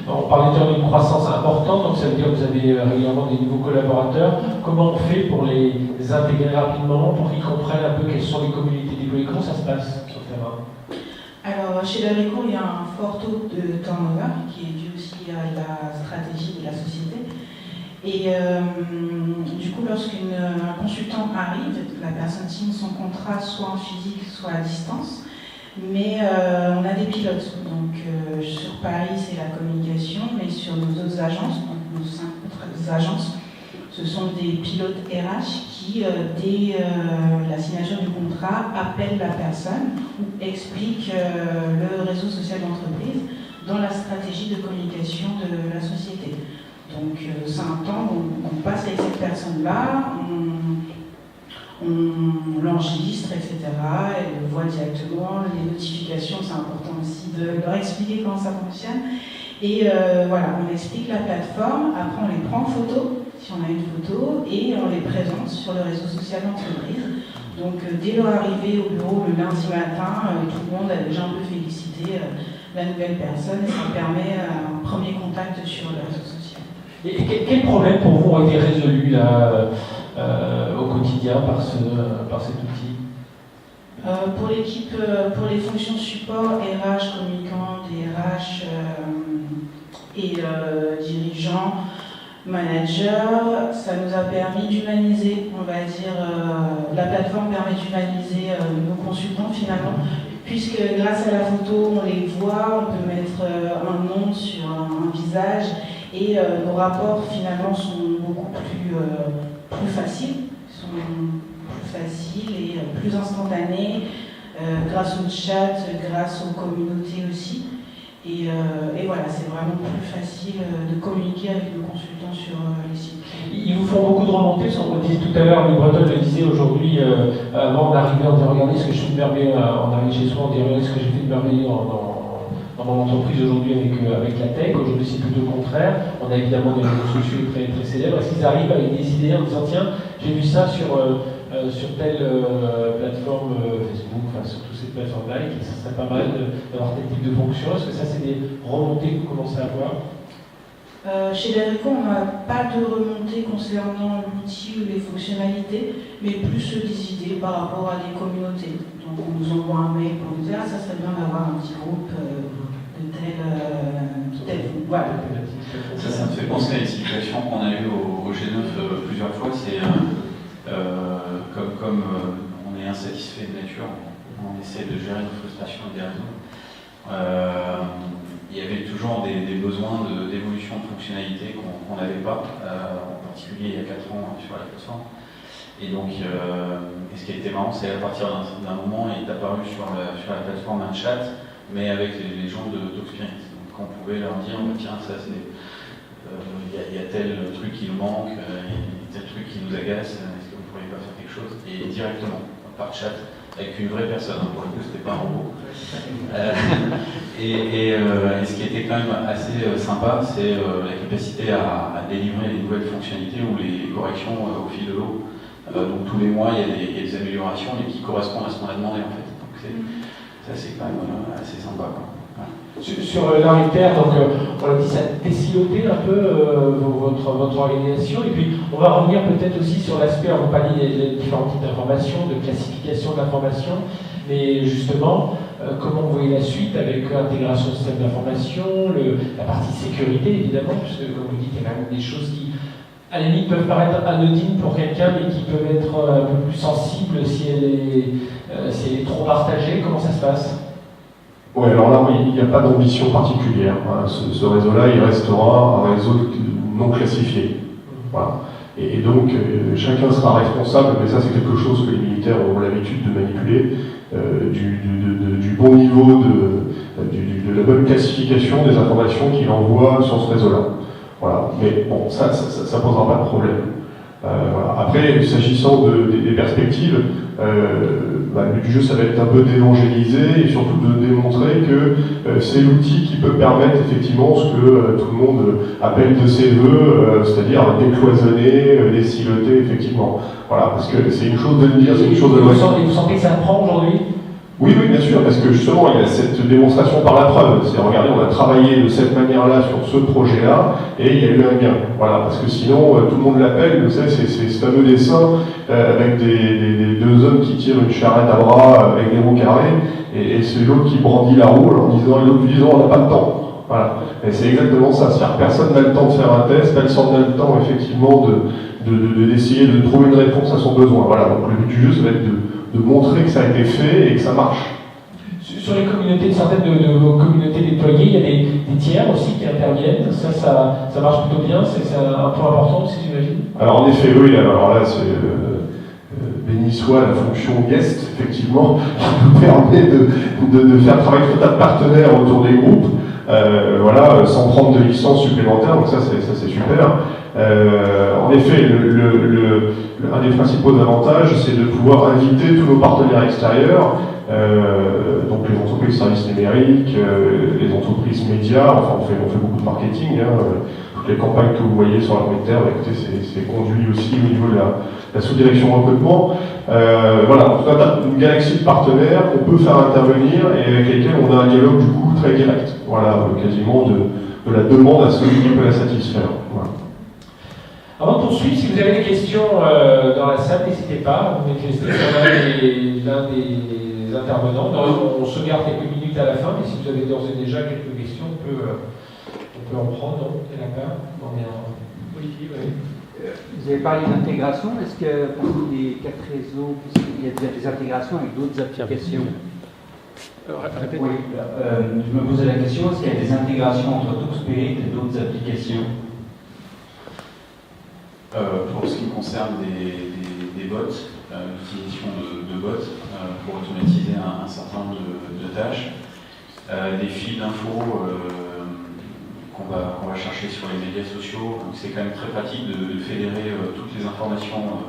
on parlait d'une croissance importante, donc ça veut dire que vous avez régulièrement des nouveaux collaborateurs. Comment on fait pour les intégrer rapidement, pour qu'ils comprennent un peu quelles sont les communautés déployées? Comment ça se passe sur le terrain? Alors, chez Daricourt, il y a un fort taux de turnover qui est dû aussi à la stratégie de la société. Et du coup, lorsqu'un consultant arrive, la personne signe son contrat soit en physique, soit à distance. Mais on a des pilotes, donc sur Paris c'est la communication, mais sur nos autres agences, donc nos 5 autres agences, ce sont des pilotes RH qui, dès la signature du contrat, appellent la personne ou expliquent le réseau social d'entreprise dans la stratégie de communication de la société. Donc c'est un temps où on passe avec cette personne-là, on l'enregistre, etc. Elle voit directement les notifications, c'est important aussi de leur expliquer comment ça fonctionne. Et voilà, on explique la plateforme, après on les prend en photo, si on a une photo, et on les présente sur le réseau social d'entreprise. Donc dès leur arrivée au bureau le lundi matin, tout le monde a déjà un peu félicité la nouvelle personne, et ça permet un premier contact sur le réseau social. Et quels problèmes pour vous ont été résolus là au quotidien par cet outil? Pour l'équipe, pour les fonctions support, RH, communicants, DRH et dirigeants, managers, ça nous a permis d'humaniser, on va dire, la plateforme permet d'humaniser nos consultants finalement, puisque grâce à la photo, on les voit, on peut mettre un nom sur un visage, et nos rapports finalement sont beaucoup plus faciles, et plus instantanés, grâce au chat, grâce aux communautés aussi. Et voilà, c'est vraiment plus facile de communiquer avec nos consultants sur les sites. Ils vous font beaucoup de remontées, parce qu'on disait tout à l'heure, Louis Breton le disait aujourd'hui, avant d'arriver, on dit regardez ce que je fais de merveilleux, on arrive chez soi, on dit regardez ce que j'ai fait de merveilleux dans mon entreprise aujourd'hui avec la tech. Aujourd'hui c'est plutôt le contraire. On a évidemment des réseaux sociaux très, très célèbres. Est-ce qu'ils arrivent avec des idées en disant tiens, j'ai vu ça sur telle plateforme Facebook, enfin sur toutes ces plateformes-là, et que ça serait pas mal d'avoir tel type de fonction? Est-ce que ça c'est des remontées que vous commencez à voir? Chez Daricourt, on n'a pas de remontée concernant l'outil ou les fonctionnalités, mais plus des idées par rapport à des communautés. Donc on nous envoie un mail pour nous dire ça serait bien d'avoir un petit groupe de tel voilà. Ça me fait penser à une situation qu'on a eue au G9 plusieurs fois. C'est comme on est insatisfait de nature, on essaie de gérer nos frustrations et des raisons. Il y avait toujours des besoins d'évolution de fonctionnalités qu'on n'avait pas, en particulier il y a 4 ans sur la plateforme. Et donc, ce qui a été marrant, c'est à partir d'un moment, il est apparu sur la plateforme un chat, mais avec les gens de Talkspirit. Donc, on pouvait leur dire, tiens, ça c'est, il y a tel truc qui nous manque, il y a tel truc qui nous agace, est-ce que vous ne pourriez pas faire quelque chose? Et directement, par chat, avec une vraie personne, pour le coup, c'était pas un robot. Et ce qui était quand même assez sympa, c'est la capacité à délivrer les nouvelles fonctionnalités ou les corrections au fil de l'eau. Donc tous les mois, il y a des améliorations mais qui correspondent à ce qu'on a demandé en fait. Donc ça c'est quand même assez sympa. Quoi. Voilà. Sur l'Ariter, donc on l'a dit, ça a désiloté un peu votre organisation, et puis on va revenir peut-être aussi sur l'aspect, on va parler des différents types d'informations, de classification de l'information, mais justement, comment vous voyez la suite avec l'intégration de système d'information, la partie sécurité évidemment, puisque comme vous dites, il y a quand même des choses qui à la limite peuvent paraître anodines pour quelqu'un, mais qui peuvent être un peu plus sensibles si elle est trop partagée. Comment ça se passe? Oui, alors là, il n'y a pas d'ambition particulière. Hein. Ce réseau-là, il restera un réseau non classifié. Voilà. Et donc, chacun sera responsable, mais ça, c'est quelque chose que les militaires ont l'habitude de manipuler, du bon niveau, de la bonne classification des informations qu'il envoie sur ce réseau-là. Voilà. Mais bon, ça posera pas de problème. Voilà. Après, s'agissant des perspectives, le but du jeu, ça va être un peu d'évangéliser et surtout de démontrer que c'est l'outil qui peut permettre effectivement ce que tout le monde appelle de ses voeux, c'est-à-dire décloisonner, désiloter, effectivement. Voilà, parce que c'est une chose de le dire, c'est une chose de le dire. Vous sentez que ça prend aujourd'hui? Oui, bien sûr, parce que justement, il y a cette démonstration par la preuve. C'est, regardez, on a travaillé de cette manière-là sur ce projet-là, et il y a eu un gain. Voilà, parce que sinon, tout le monde l'appelle, vous savez, c'est ce fameux dessin avec des deux hommes qui tirent une charrette à bras avec des roues carrées, et c'est l'autre qui brandit la roue en disant, et l'autre lui disant, on n'a pas le temps. Voilà, et c'est exactement ça. C'est-à-dire que personne n'a le temps de faire un test, personne n'a le temps, effectivement, d'essayer de trouver une réponse à son besoin. Voilà, donc le but du jeu, ça va être de montrer que ça a été fait et que ça marche. Sur les communautés, certaines de vos communautés déployées, il y a des tiers aussi qui interviennent. Ça marche plutôt bien, c'est un point important aussi, j'imagine. Alors en effet, oui, alors là, c'est béni soit la fonction guest, effectivement, qui nous permet de faire travailler tout un tas de partenaires autour des groupes, voilà, sans prendre de licence supplémentaire, donc ça c'est super. En effet, un des principaux avantages, c'est de pouvoir inviter tous nos partenaires extérieurs, donc les entreprises de services numériques, les entreprises médias, enfin on fait beaucoup de marketing, hein, toutes les campagnes que vous voyez sur la Twitter, écoutez, c'est conduit aussi au niveau de la sous-direction recrutement. Voilà, en tout cas, une galaxie de partenaires qu'on peut faire intervenir et avec lesquels on a un dialogue du coup très direct. Voilà, quasiment de la demande à celui qui peut la satisfaire. Voilà. Avant de poursuivre, si vous avez des questions dans la salle, n'hésitez pas, vous manifestez sur l'un des intervenants. On se garde quelques minutes à la fin, mais si vous avez d'ores et déjà quelques questions, on peut en prendre. Non, il y en a pas. On est en politique, oui. Vous avez parlé d'intégration. Est-ce que parmi les 4 réseaux, il y a des intégrations avec d'autres applications? Répétez. Oui, je me posais la question, est-ce qu'il y a des intégrations entre TalkSpirit et d'autres applications? Pour ce qui concerne des bots, l'utilisation de bots pour automatiser un certain nombre de tâches, des fils d'infos qu'on va chercher sur les médias sociaux, donc c'est quand même très pratique de fédérer toutes les informations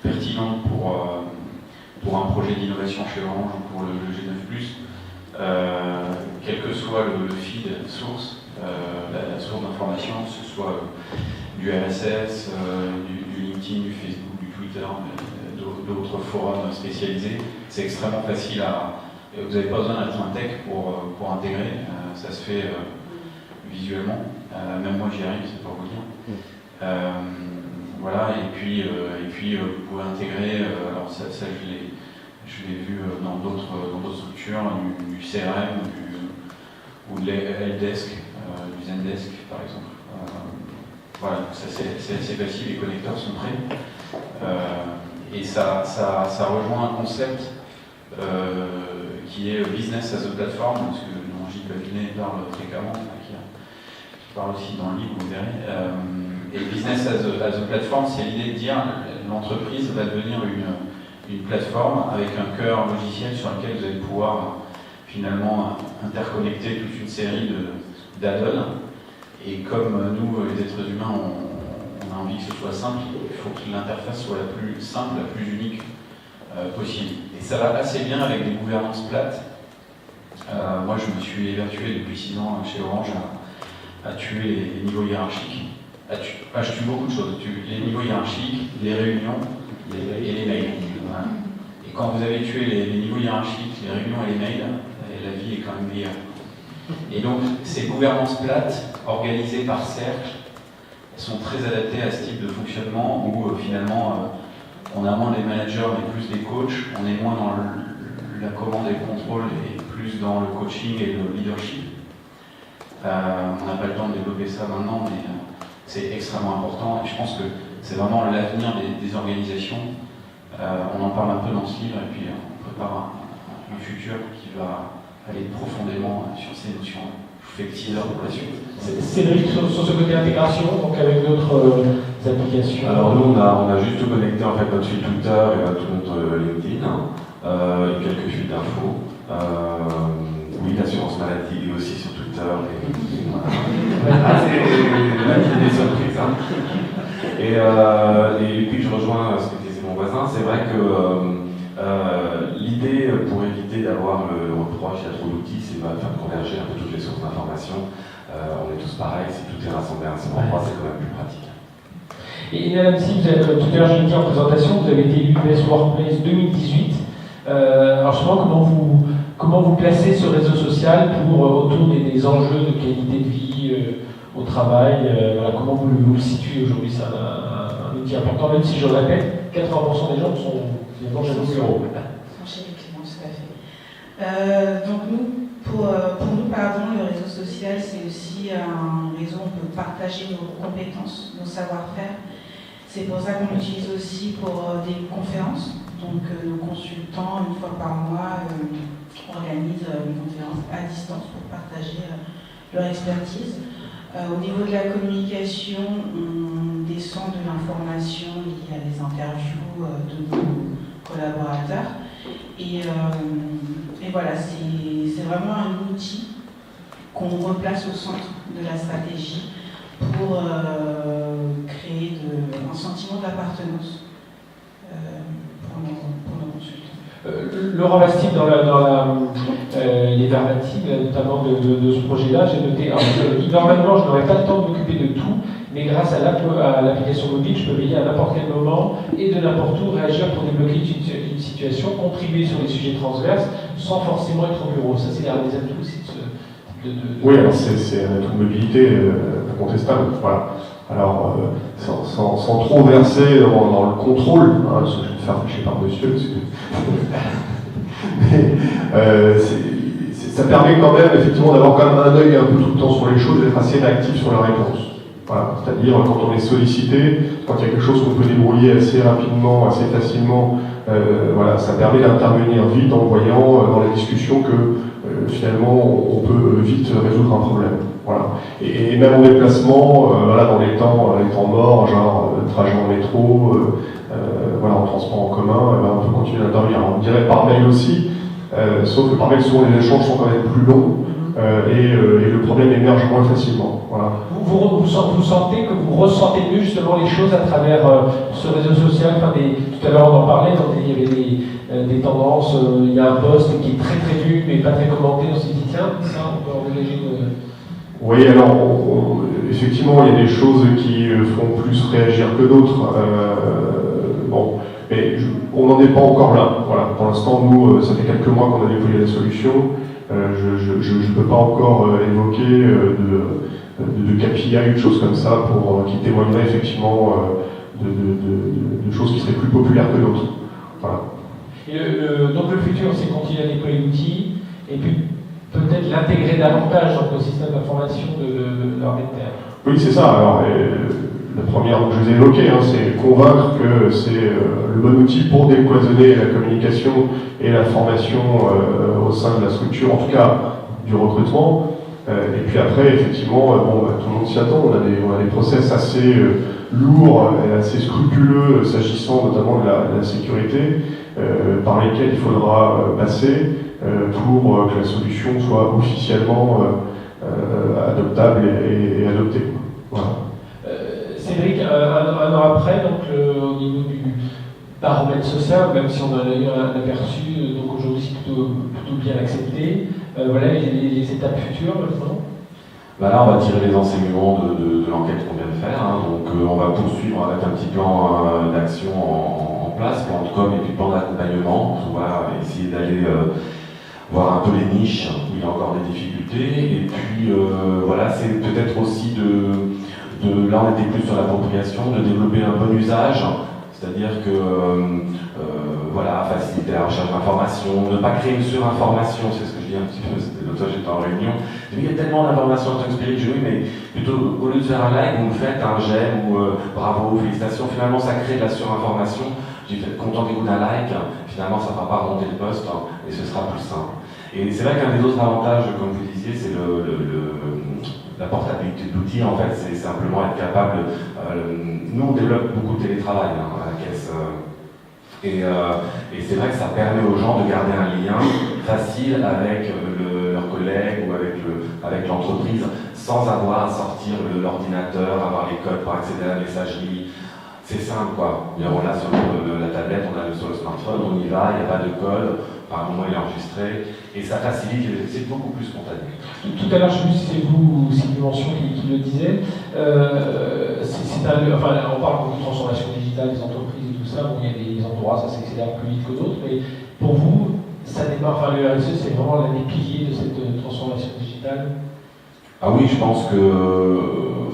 pertinentes pour un projet d'innovation chez Orange ou pour le G9+, quel que soit le feed source, la source d'information, que ce soit du RSS, du LinkedIn, du Facebook, du Twitter, d'autres forums spécialisés. C'est extrêmement facile vous n'avez pas besoin d'être un tech pour intégrer, ça se fait visuellement. Même moi j'y arrive, c'est pour vous dire. Voilà, et puis vous pouvez intégrer, alors ça je l'ai vu dans d'autres structures, du CRM ou de l'Helpdesk, du Zendesk par exemple. Voilà, ça c'est assez facile, les connecteurs sont prêts. Et ça rejoint un concept qui est business as a platform, parce que Gilles Babinet parle fréquemment, qui parle aussi dans le livre, vous verrez. Et business as a platform, c'est l'idée de dire l'entreprise va devenir une plateforme avec un cœur logiciel sur lequel vous allez pouvoir finalement interconnecter toute une série d'add-ons. Et comme nous, les êtres humains, on a envie que ce soit simple, il faut que l'interface soit la plus simple, la plus unique possible. Et ça va assez bien avec des gouvernances plates. Moi, je me suis évertué depuis 6 ans chez Orange à tuer les niveaux hiérarchiques. Je tue beaucoup de choses. Les niveaux hiérarchiques, les réunions et les mails. Voilà. Et quand vous avez tué les niveaux hiérarchiques, les réunions et les mails, la vie est quand même meilleure. Et donc, ces gouvernances plates, organisées par cercle, sont très adaptées à ce type de fonctionnement où finalement on a moins des managers mais plus des coachs, on est moins dans la commande et le contrôle et plus dans le coaching et le leadership. On n'a pas le temps de développer ça maintenant, mais c'est extrêmement important et je pense que c'est vraiment l'avenir des organisations. On en parle un peu dans ce livre et puis on prépare un futur qui va aller profondément sur ces notions. Je vous fais le teaser pour la suite. Cédric, sur ce côté intégration, donc avec d'autres applications. Alors nous, on a juste connecté en fait notre fil Twitter et notre compte LinkedIn et quelques fils d'infos. Oui, l'assurance maladie est aussi sur Twitter et LinkedIn. Voilà. C'est des surprises. Hein. Et puis je rejoins ce que disait mon voisin. C'est vrai que l'idée, pour éviter d'avoir le reproche, il y a trop d'outils, c'est de faire converger un peu toutes les sources d'informations. On est tous pareils, si tout est rassemblé à un seul endroit, c'est quand même plus pratique. Et Madame Si, tout à l'heure j'ai dit en présentation, vous avez été élu Best Workplace 2018. Alors justement, comment vous placez ce réseau social autour des enjeux de qualité de vie au travail, voilà, comment vous le situez aujourd'hui? C'est un outil important, même si je le répète, 80% des gens sont finalement chez nos bureaux. Chez les clients, tout à fait. Donc pour nous, le réseau social, c'est aussi un réseau où on peut partager nos compétences, nos savoir-faire. C'est pour ça qu'on l'utilise aussi pour des conférences. Donc nos consultants, une fois par mois, organisent une conférence à distance pour partager leur expertise. Au niveau de la communication, on descend de l'information liée à des interviews de nos collaborateurs. Et voilà, c'est vraiment un outil qu'on replace au centre de la stratégie pour créer un sentiment d'appartenance pour nos consultants. Laurent Bastide, dans les verbatibles, notamment de ce projet-là, j'ai noté, normalement je n'aurais pas le temps de m'occuper de tout, mais grâce à l'application mobile, je peux veiller à n'importe quel moment et de n'importe où réagir pour débloquer une situation, contribuer sur les sujets transverses, sans forcément être au bureau. Ça, c'est l'un des atouts aussi de Oui, alors c'est un atout de mobilité incontestable. Voilà. Alors, sans trop verser dans le contrôle, hein, parce que je vais me faire fâcher par monsieur, mais ça permet quand même effectivement d'avoir quand même un œil un peu tout le temps sur les choses et d'être assez réactif sur la réponse. Voilà. C'est-à-dire quand on est sollicité, quand il y a quelque chose qu'on peut débrouiller assez rapidement, assez facilement, voilà, ça permet d'intervenir vite en voyant dans la discussion que finalement on peut vite résoudre un problème. Voilà. Et même en déplacement, voilà, dans les temps morts, genre trajet en métro, voilà, en transport en commun, on peut continuer d'intervenir. On dirait par mail aussi, sauf que par mail souvent les échanges sont quand même plus longs et le problème émerge moins facilement. Voilà. Vous sentez que vous ressentez mieux justement les choses à travers ce réseau social. Enfin, tout à l'heure on en parlait, il y avait des tendances, il y a un post qui est très très vu mais pas très commenté, on s'est dit tiens, ça on peut envisager de... Oui, alors effectivement il y a des choses qui font plus réagir que d'autres. Bon, mais on n'en est pas encore là. Voilà. Pour l'instant, nous, ça fait quelques mois qu'on a déployé la solution. Je ne peux pas encore évoquer de KPI, une chose comme ça, qui témoignerait effectivement de choses qui seraient plus populaires que d'autres. Voilà. Et donc le futur, c'est continuer à déployer l'outil, et puis peut-être l'intégrer davantage dans nos systèmes d'information de l'armée de terre. Oui, c'est ça. Alors, la première que je vous ai évoquée, hein, c'est convaincre que c'est le bon outil pour décloisonner la communication et la formation au sein de la structure, en tout cas du recrutement. Et puis après, effectivement, tout le monde s'y attend. On a des process assez lourds et assez scrupuleux, s'agissant notamment de la sécurité, par lesquels il faudra passer pour que la solution soit officiellement adoptable et adoptée. Voilà. Cédric, un an après, donc au niveau du baromètre social, même si on en a eu un aperçu, donc aujourd'hui c'est plutôt bien accepté. Voilà les étapes futures maintenant. Bah là, on va tirer les enseignements de l'enquête qu'on vient de faire. Hein. Donc, on va poursuivre avec un petit plan d'action en place, plan de com et puis plan d'accompagnement. On va essayer d'aller voir un peu les niches où il y a encore des difficultés. Et puis, voilà, c'est peut-être aussi là, on était plus sur l'appropriation, de développer un bon usage. C'est-à-dire que voilà, faciliter la recherche d'informations, ne pas créer une surinformation, c'est ce que je dis un petit peu, c'était l'autre fois j'étais en réunion, il y a tellement d'informations en tant que spirit, je dis oui, mais plutôt au lieu de faire un like, vous me faites un j'aime ou bravo, félicitations, finalement ça crée de la surinformation, je dis contentez-vous d'un like, finalement ça ne va pas remonter le poste et ce sera plus simple. Et c'est vrai qu'un des autres avantages, comme vous disiez, c'est la portabilité de l'outil, en fait, c'est simplement être capable. Nous, on développe beaucoup de télétravail à la caisse. Et c'est vrai que ça permet aux gens de garder un lien facile avec leurs collègues ou avec l'entreprise sans avoir à sortir l'ordinateur, avoir les codes pour accéder à la messagerie. C'est simple, quoi. On l'a sur la tablette, on l'a sur le smartphone, on y va, il n'y a pas de code. Par un moment, il est enregistré et ça facilite, c'est beaucoup plus spontané. Tout à l'heure, je ne sais plus si c'est vous ou si Dimension qui le disait. On parle beaucoup de transformation digitale des entreprises et tout ça. Bon, il y a des endroits, ça s'accélère plus vite que d'autres. Mais pour vous, ça démarre, le RSE, c'est vraiment l'un des piliers de cette transformation digitale? Ah oui, je pense que,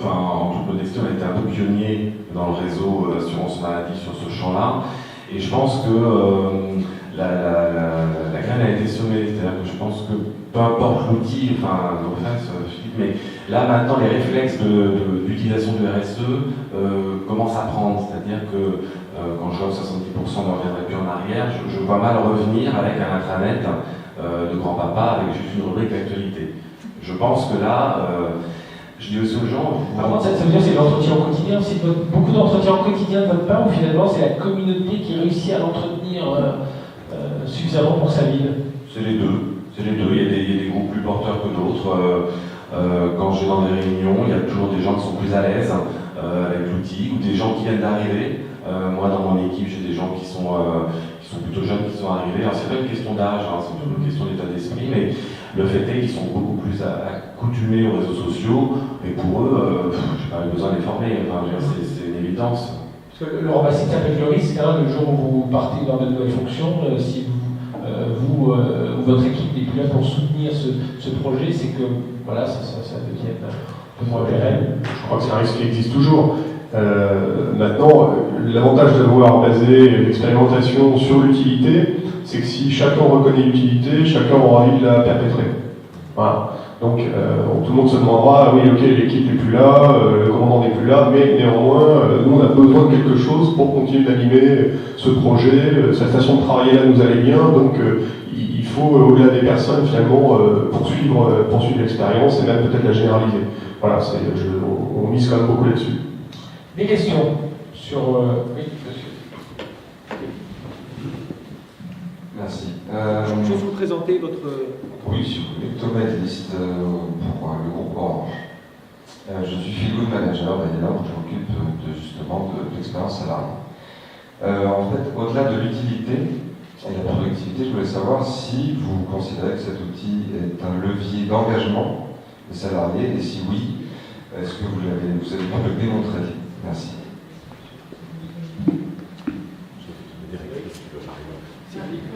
en toute modestie, on a été un peu pionnier dans le réseau assurance maladie sur ce champ-là. Et je pense que la graine a été semée, c'est-à-dire que je pense que peu importe l'outil, mais là maintenant les réflexes d'utilisation de RSE commencent à prendre, c'est-à-dire que quand je vois que 70% ne reviendraient plus en arrière, je vois mal revenir avec un intranet de grand-papa avec juste une rubrique d'actualité. Je pense que là, je dis aussi aux gens... Par contre, ça veut dire que c'est l'entretien au quotidien, c'est beaucoup d'entretien au quotidien de votre part, ou finalement c'est la communauté qui réussit à l'entretenir suffisamment pour sa ville? C'est les deux. Il y a des groupes plus porteurs que d'autres. Quand je vais dans des réunions, il y a toujours des gens qui sont plus à l'aise avec l'outil, ou des gens qui viennent d'arriver. Moi, dans mon équipe, j'ai des gens qui sont plutôt jeunes qui sont arrivés. Alors, c'est pas une question d'âge, c'est plutôt une question d'état d'esprit, mais le fait est qu'ils sont beaucoup plus accoutumés aux réseaux sociaux, et pour eux, j'ai pas eu besoin de les former. C'est une évidence. Parce que Laurent Bassett avec le risque, le jour où vous partez dans de nouvelles fonctions, si vous ou votre équipe n'est plus là pour soutenir ce projet, c'est que voilà, ça devient un peu moins pérenne. Je crois que c'est un risque qui existe toujours. Maintenant, l'avantage d'avoir basé l'expérimentation sur l'utilité, c'est que si chacun reconnaît l'utilité, chacun aura envie de la perpétrer. Voilà. Donc tout le monde se demandera, oui ok, l'équipe n'est plus là, le commandant n'est plus là, mais néanmoins, nous on a besoin de quelque chose pour continuer d'animer ce projet, cette façon de travailler là nous allait bien, donc il faut, au-delà des personnes, finalement, poursuivre l'expérience et même peut-être la généraliser. Voilà, on mise quand même beaucoup là-dessus. Des questions sur... Oui, monsieur. Merci. Je vais vous présenter votre... Oui, si vous voulez. Thomas Edeliste pour le groupe Orange. Je suis feel-good manager et là où je m'occupe justement de l'expérience salariée. En fait, au-delà de l'utilité et de la productivité, je voulais savoir si vous considérez que cet outil est un levier d'engagement des salariés et si oui, est-ce que vous avez pu le démontrer? Merci.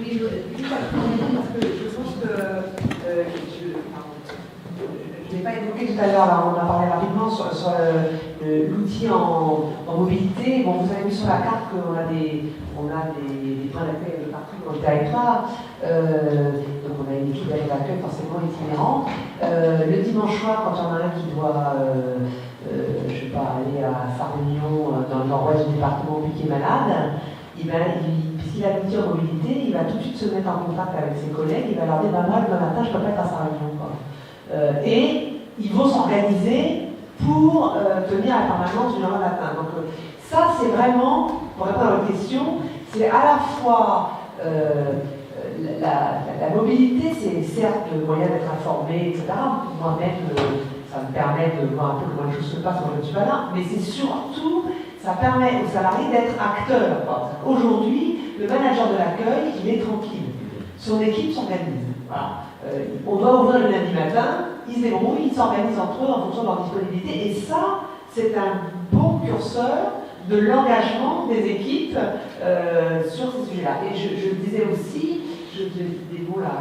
Oui, juste parce que je pense que je n'ai pas évoqué tout à l'heure, on a parlé rapidement sur l'outil en mobilité. Bon, vous avez vu sur la carte qu'on a des points d'accueil partout dans le territoire. Donc on a une équipe d'accueil forcément itinérante. Le dimanche soir, quand il y en a un qui doit je ne sais pas, aller à Sarre-Union dans le nord-ouest du département puis qui est malade, puisqu'il a l'outil en mobilité, il va tout de suite se mettre en contact avec ses collègues, il va leur dire moi demain matin je ne peux pas être à Sarre-Union. Et ils vont s'organiser pour tenir la permanence du lendemain matin. Donc ça c'est vraiment, pour répondre à votre question, c'est à la fois la mobilité, c'est certes le moyen d'être informé, etc. Moi-même, ça me permet de voir un peu comment les choses se passent quand je ne suis pas là, mais c'est surtout, ça permet aux salariés d'être acteurs. Aujourd'hui, le manager de l'accueil, il est tranquille. Son équipe s'organise. Voilà. On doit ouvrir le lundi matin, ils se débrouillent, ils s'organisent entre eux en fonction de leur disponibilité. Et ça, c'est un bon curseur de l'engagement des équipes sur ces sujets-là. Et je disais aussi, je dis des mots là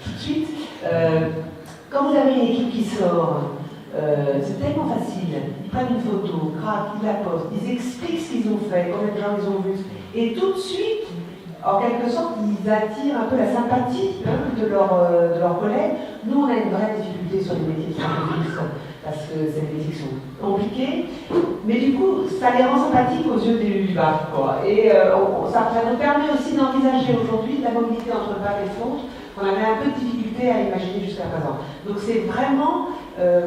tout de suite, quand vous avez une équipe qui sort, c'est tellement facile. Ils prennent une photo, crac, ils la postent, ils expliquent ce qu'ils ont fait, combien de gens ils ont vu. Et tout de suite, en quelque sorte, ils attirent un peu la sympathie de leurs collègues. Nous, on a une vraie difficulté sur les métiers de sacrifice, parce que c'est des métiers qui sont compliqués. Mais du coup, ça les rend sympathiques aux yeux du BAF, quoi. Et ça nous permet aussi d'envisager aujourd'hui la mobilité entre BAF et fonte, qu'on avait un peu de difficulté à imaginer jusqu'à présent. Donc c'est vraiment,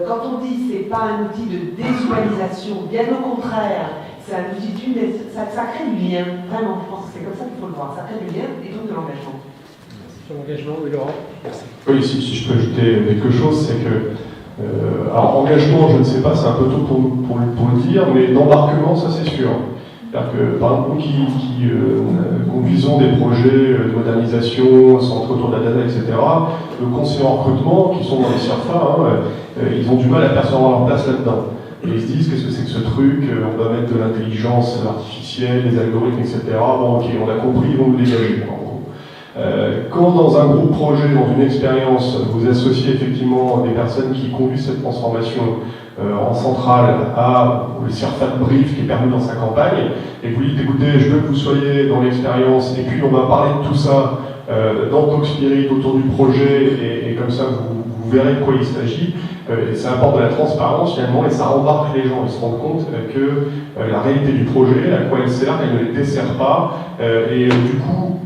quand on dit c'est pas un outil de déshumanisation, bien au contraire, c'est un outil ça crée du lien, vraiment, je pense que c'est comme ça qu'il faut le voir, ça crée du lien et donc de l'engagement. Sur l'engagement, oui, Laurent. Merci. Oui, si je peux ajouter quelque chose, c'est que alors engagement, je ne sais pas, c'est un peu tôt pour le dire, mais d'embarquement, ça c'est sûr. C'est-à-dire que, par exemple, nous qui conduisons des projets de modernisation, centre autour de la data, etc., le conseiller en recrutement, qui sont dans les CIRFA, ils ont du mal à percevoir leur place là-dedans. Et ils se disent, qu'est-ce que c'est que ce truc, on va mettre de l'intelligence artificielle, des algorithmes, etc. Bon, ok, on a compris, ils vont nous dégager, en gros. Quand dans un groupe projet, dans une expérience, vous associez effectivement des personnes qui conduisent cette transformation en centrale à le CIRFA de brief qui est permis dans sa campagne, et vous dites, écoutez, je veux que vous soyez dans l'expérience, et puis on va parler de tout ça dans Talk Spirit, autour du projet, et comme ça vous verrez de quoi il s'agit, et ça apporte de la transparence finalement, et ça embarque les gens, ils se rendent compte que la réalité du projet, à quoi elle sert, elle ne les dessert pas, et du coup,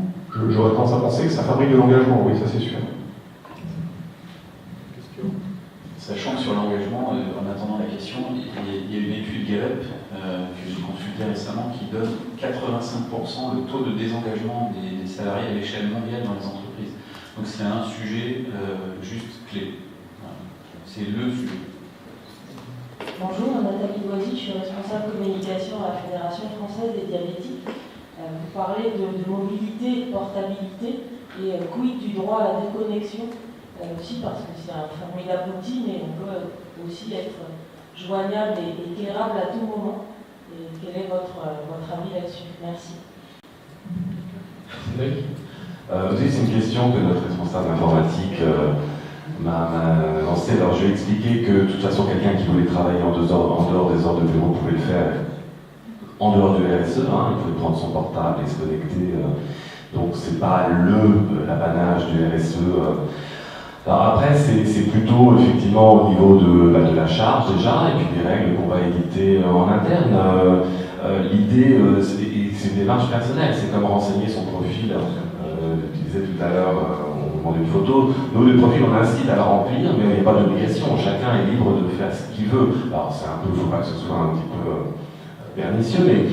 j'aurais tendance à penser que ça fabrique de l'engagement, oui, ça c'est sûr. Sachant que sur l'engagement, en attendant la question, il y a une étude Gallup que j'ai consultée récemment qui donne 85% le taux de désengagement des salariés à l'échelle mondiale dans les entreprises. Donc c'est un sujet juste clé. Voilà. C'est le sujet. Bonjour, Nathalie Loisy, je suis responsable communication à la Fédération française des diabétiques. Vous parlez de mobilité, de portabilité et quid du droit à la déconnexion aussi parce que c'est un formidable outil, mais on peut aussi être joignable et éclairable à tout moment. Et quel est votre avis là-dessus? Merci. C'est une question que notre responsable informatique m'a lancée. Alors je vais expliquer que de toute façon quelqu'un qui voulait travailler en dehors des heures de bureau pouvait le faire en dehors du RSE, il pouvait prendre son portable et se connecter. Donc c'est pas l'apanage du RSE. Alors après, c'est plutôt effectivement au niveau de la charge déjà, et puis des règles qu'on va éditer en interne. L'idée, c'est une démarche personnelle, c'est comme renseigner son profil. Tu disais tout à l'heure, on demande une photo. Nous, le profil, on incite à le remplir, mais il n'y a pas d'obligation. Chacun est libre de faire ce qu'il veut. Alors c'est un peu, il ne faut pas que ce soit un petit peu pernicieux, mais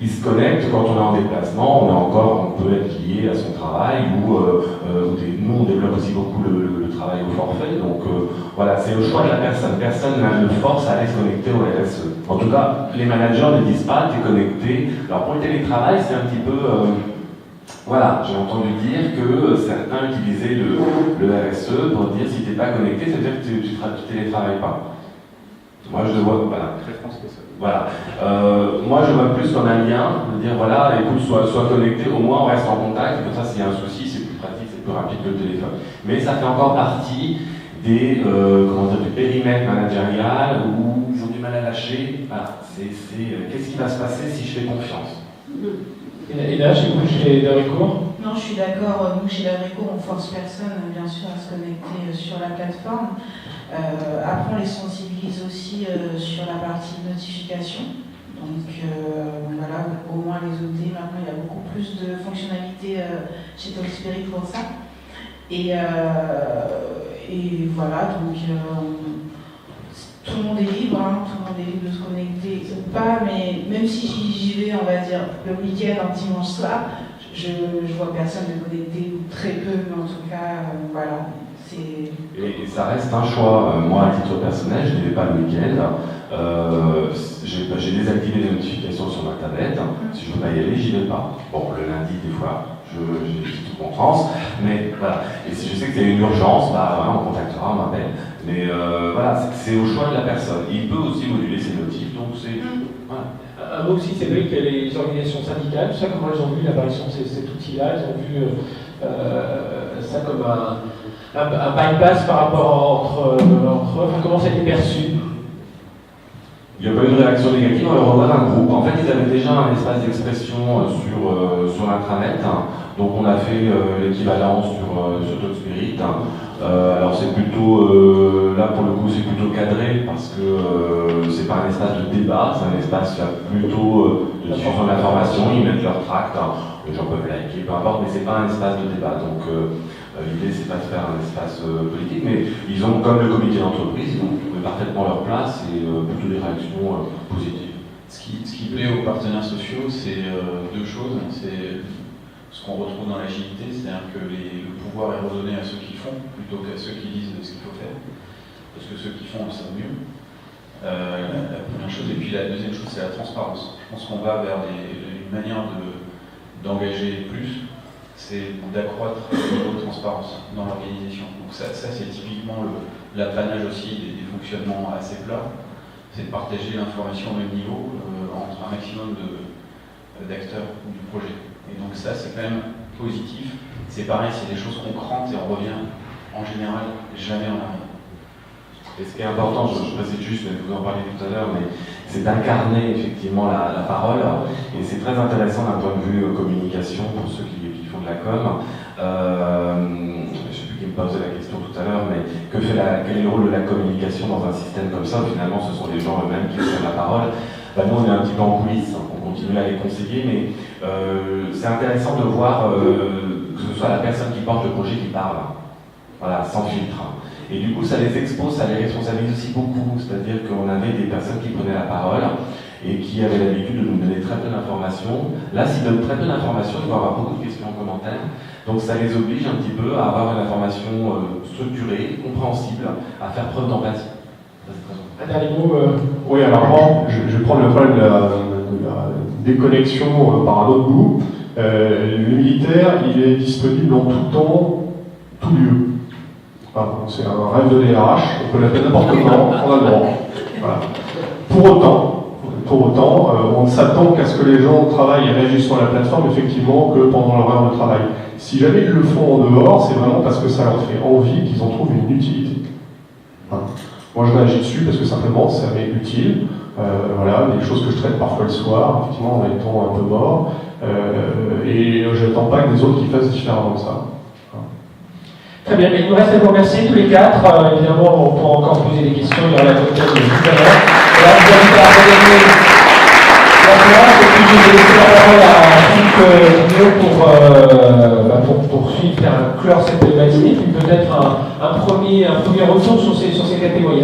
il se connecte quand on est en déplacement, on peut être lié à son travail, ou nous on développe aussi beaucoup le travail au forfait, donc voilà, c'est au choix de la personne. Personne n'a de force à aller se connecter au RSE. En tout cas, les managers ne disent pas t'es connecté. Alors pour le télétravail, c'est un petit peu... voilà, j'ai entendu dire que certains utilisaient le RSE pour dire si t'es pas connecté, ça veut dire que tu télétravailles pas. Moi je le vois, voilà. Voilà. Moi je vois plus comme un lien, de dire voilà, écoute, sois connecté, au moins on reste en contact, et comme ça s'il y a un souci, c'est plus pratique, c'est plus rapide que le téléphone. Mais ça fait encore partie du périmètre managérial où ils ont du mal à lâcher. Voilà, qu'est-ce qui va se passer si je fais confiance? Et là, chez vous, chez Daricourt? Non, je suis d'accord. Nous, chez Daricourt, on force personne, bien sûr, à se connecter sur la plateforme. Après, on les sensibilise aussi sur la partie notification. Donc, voilà, au moins les OT. Maintenant, il y a beaucoup plus de fonctionnalités chez Talk Spirit pour ça. Et voilà, donc tout le monde est libre, tout le monde est libre de se connecter ou pas, mais même si j'y vais, on va dire, le week-end, un dimanche soir, je vois personne me connecter, ou très peu, mais en tout cas, voilà. Et ça reste un choix. Moi, à titre personnel, je n'y vais pas le week-end. J'ai désactivé les notifications sur ma tablette. Si je ne veux pas y aller, j'y vais pas. Bon, le lundi, des fois, j'ai toute confiance, mais voilà. Et si je sais qu'il y a une urgence, on contactera, on m'appelle. Mais voilà, c'est au choix de la personne. Il peut aussi moduler ses notifs, donc c'est... Voilà. Un mot aussi, c'est vrai que les organisations syndicales, tout ça, comment elles ont vu l'apparition de cet outil-là, elles ont vu ça comme un bypass par rapport entre eux, enfin, comment ça a été perçu? Il n'y a pas eu de réaction négative, on leur envoie un groupe. En fait, ils avaient déjà un espace d'expression sur l'intranet, donc on a fait l'équivalent sur TalkSpirit. Alors c'est plutôt, là pour le coup c'est plutôt cadré parce que c'est pas un espace de débat, c'est un espace plutôt de diffusion d'informations, ils mettent leur tract, les gens peuvent liker, peu importe, mais c'est pas un espace de débat. Donc l'idée c'est pas de faire un espace politique, mais ils ont, comme le comité d'entreprise, ils ont trouvé parfaitement leur place et plutôt des réactions positives. Ce qui plaît aux partenaires sociaux, c'est deux choses. C'est ce qu'on retrouve dans l'agilité, c'est-à-dire que le pouvoir est redonné à ceux qui font plutôt qu'à ceux qui disent ce qu'il faut faire, parce que ceux qui font le savent mieux. La première chose, et puis la deuxième chose, c'est la transparence. Je pense qu'on va vers une manière d'engager plus, c'est d'accroître le niveau de transparence dans l'organisation. Donc ça c'est typiquement l'apanage aussi des fonctionnements assez plats, c'est de partager l'information au même niveau entre un maximum d'acteurs du projet. Et donc ça, c'est quand même positif. C'est pareil, c'est des choses qu'on crante et on revient en général jamais en arrière. Et ce qui est important, je précise juste, vous en parliez tout à l'heure, mais c'est d'incarner effectivement la parole. Et c'est très intéressant d'un point de vue communication pour ceux qui font de la com. Je ne sais plus qui me posait la question tout à l'heure, mais quel est le rôle de la communication dans un système comme ça? Finalement, ce sont les gens eux-mêmes qui prennent la parole. Nous, on est un petit peu en coulisses, on continue à les conseiller, mais c'est intéressant de voir que ce soit la personne qui porte le projet qui parle, voilà, sans filtre. Et du coup, ça les expose, ça les responsabilise aussi beaucoup, c'est-à-dire qu'on avait des personnes qui prenaient la parole et qui avaient l'habitude de nous donner très peu d'informations. Là, s'ils donnent très peu d'informations, ils vont avoir beaucoup de questions en commentaire, donc ça les oblige un petit peu à avoir une information structurée, compréhensible, à faire preuve d'empathie. Un dernier mot. Oui, alors je vais prendre le problème de la déconnexion par un autre bout. Le militaire, il est disponible en tout temps, tout lieu. Enfin, c'est un rêve de DRH, on peut l'appeler n'importe comment, on a le droit. Voilà. Pour autant, on ne s'attend qu'à ce que les gens travaillent et réagissent sur la plateforme effectivement que pendant leur heure de travail. Si jamais ils le font en dehors, c'est vraiment parce que ça leur fait envie, qu'ils en trouvent une utilité. Voilà. Moi, je réagis dessus parce que simplement, ça m'est utile. Voilà, des choses que je traite parfois le soir, effectivement, en étant un peu mort. Et je n'attends pas que les autres qui fassent différemment de ça. Voilà. Très bien, mais il nous reste à vous remercier tous les quatre. Évidemment, on pourra encore poser des questions, il y aura la cocktail tout à l'heure. Voilà, je vous invite à regagner la place, et puis je vais laisser la parole à Philippe Guillaume pour poursuivre, clore cette matinée, puis peut-être un premier retour sur ces catégories.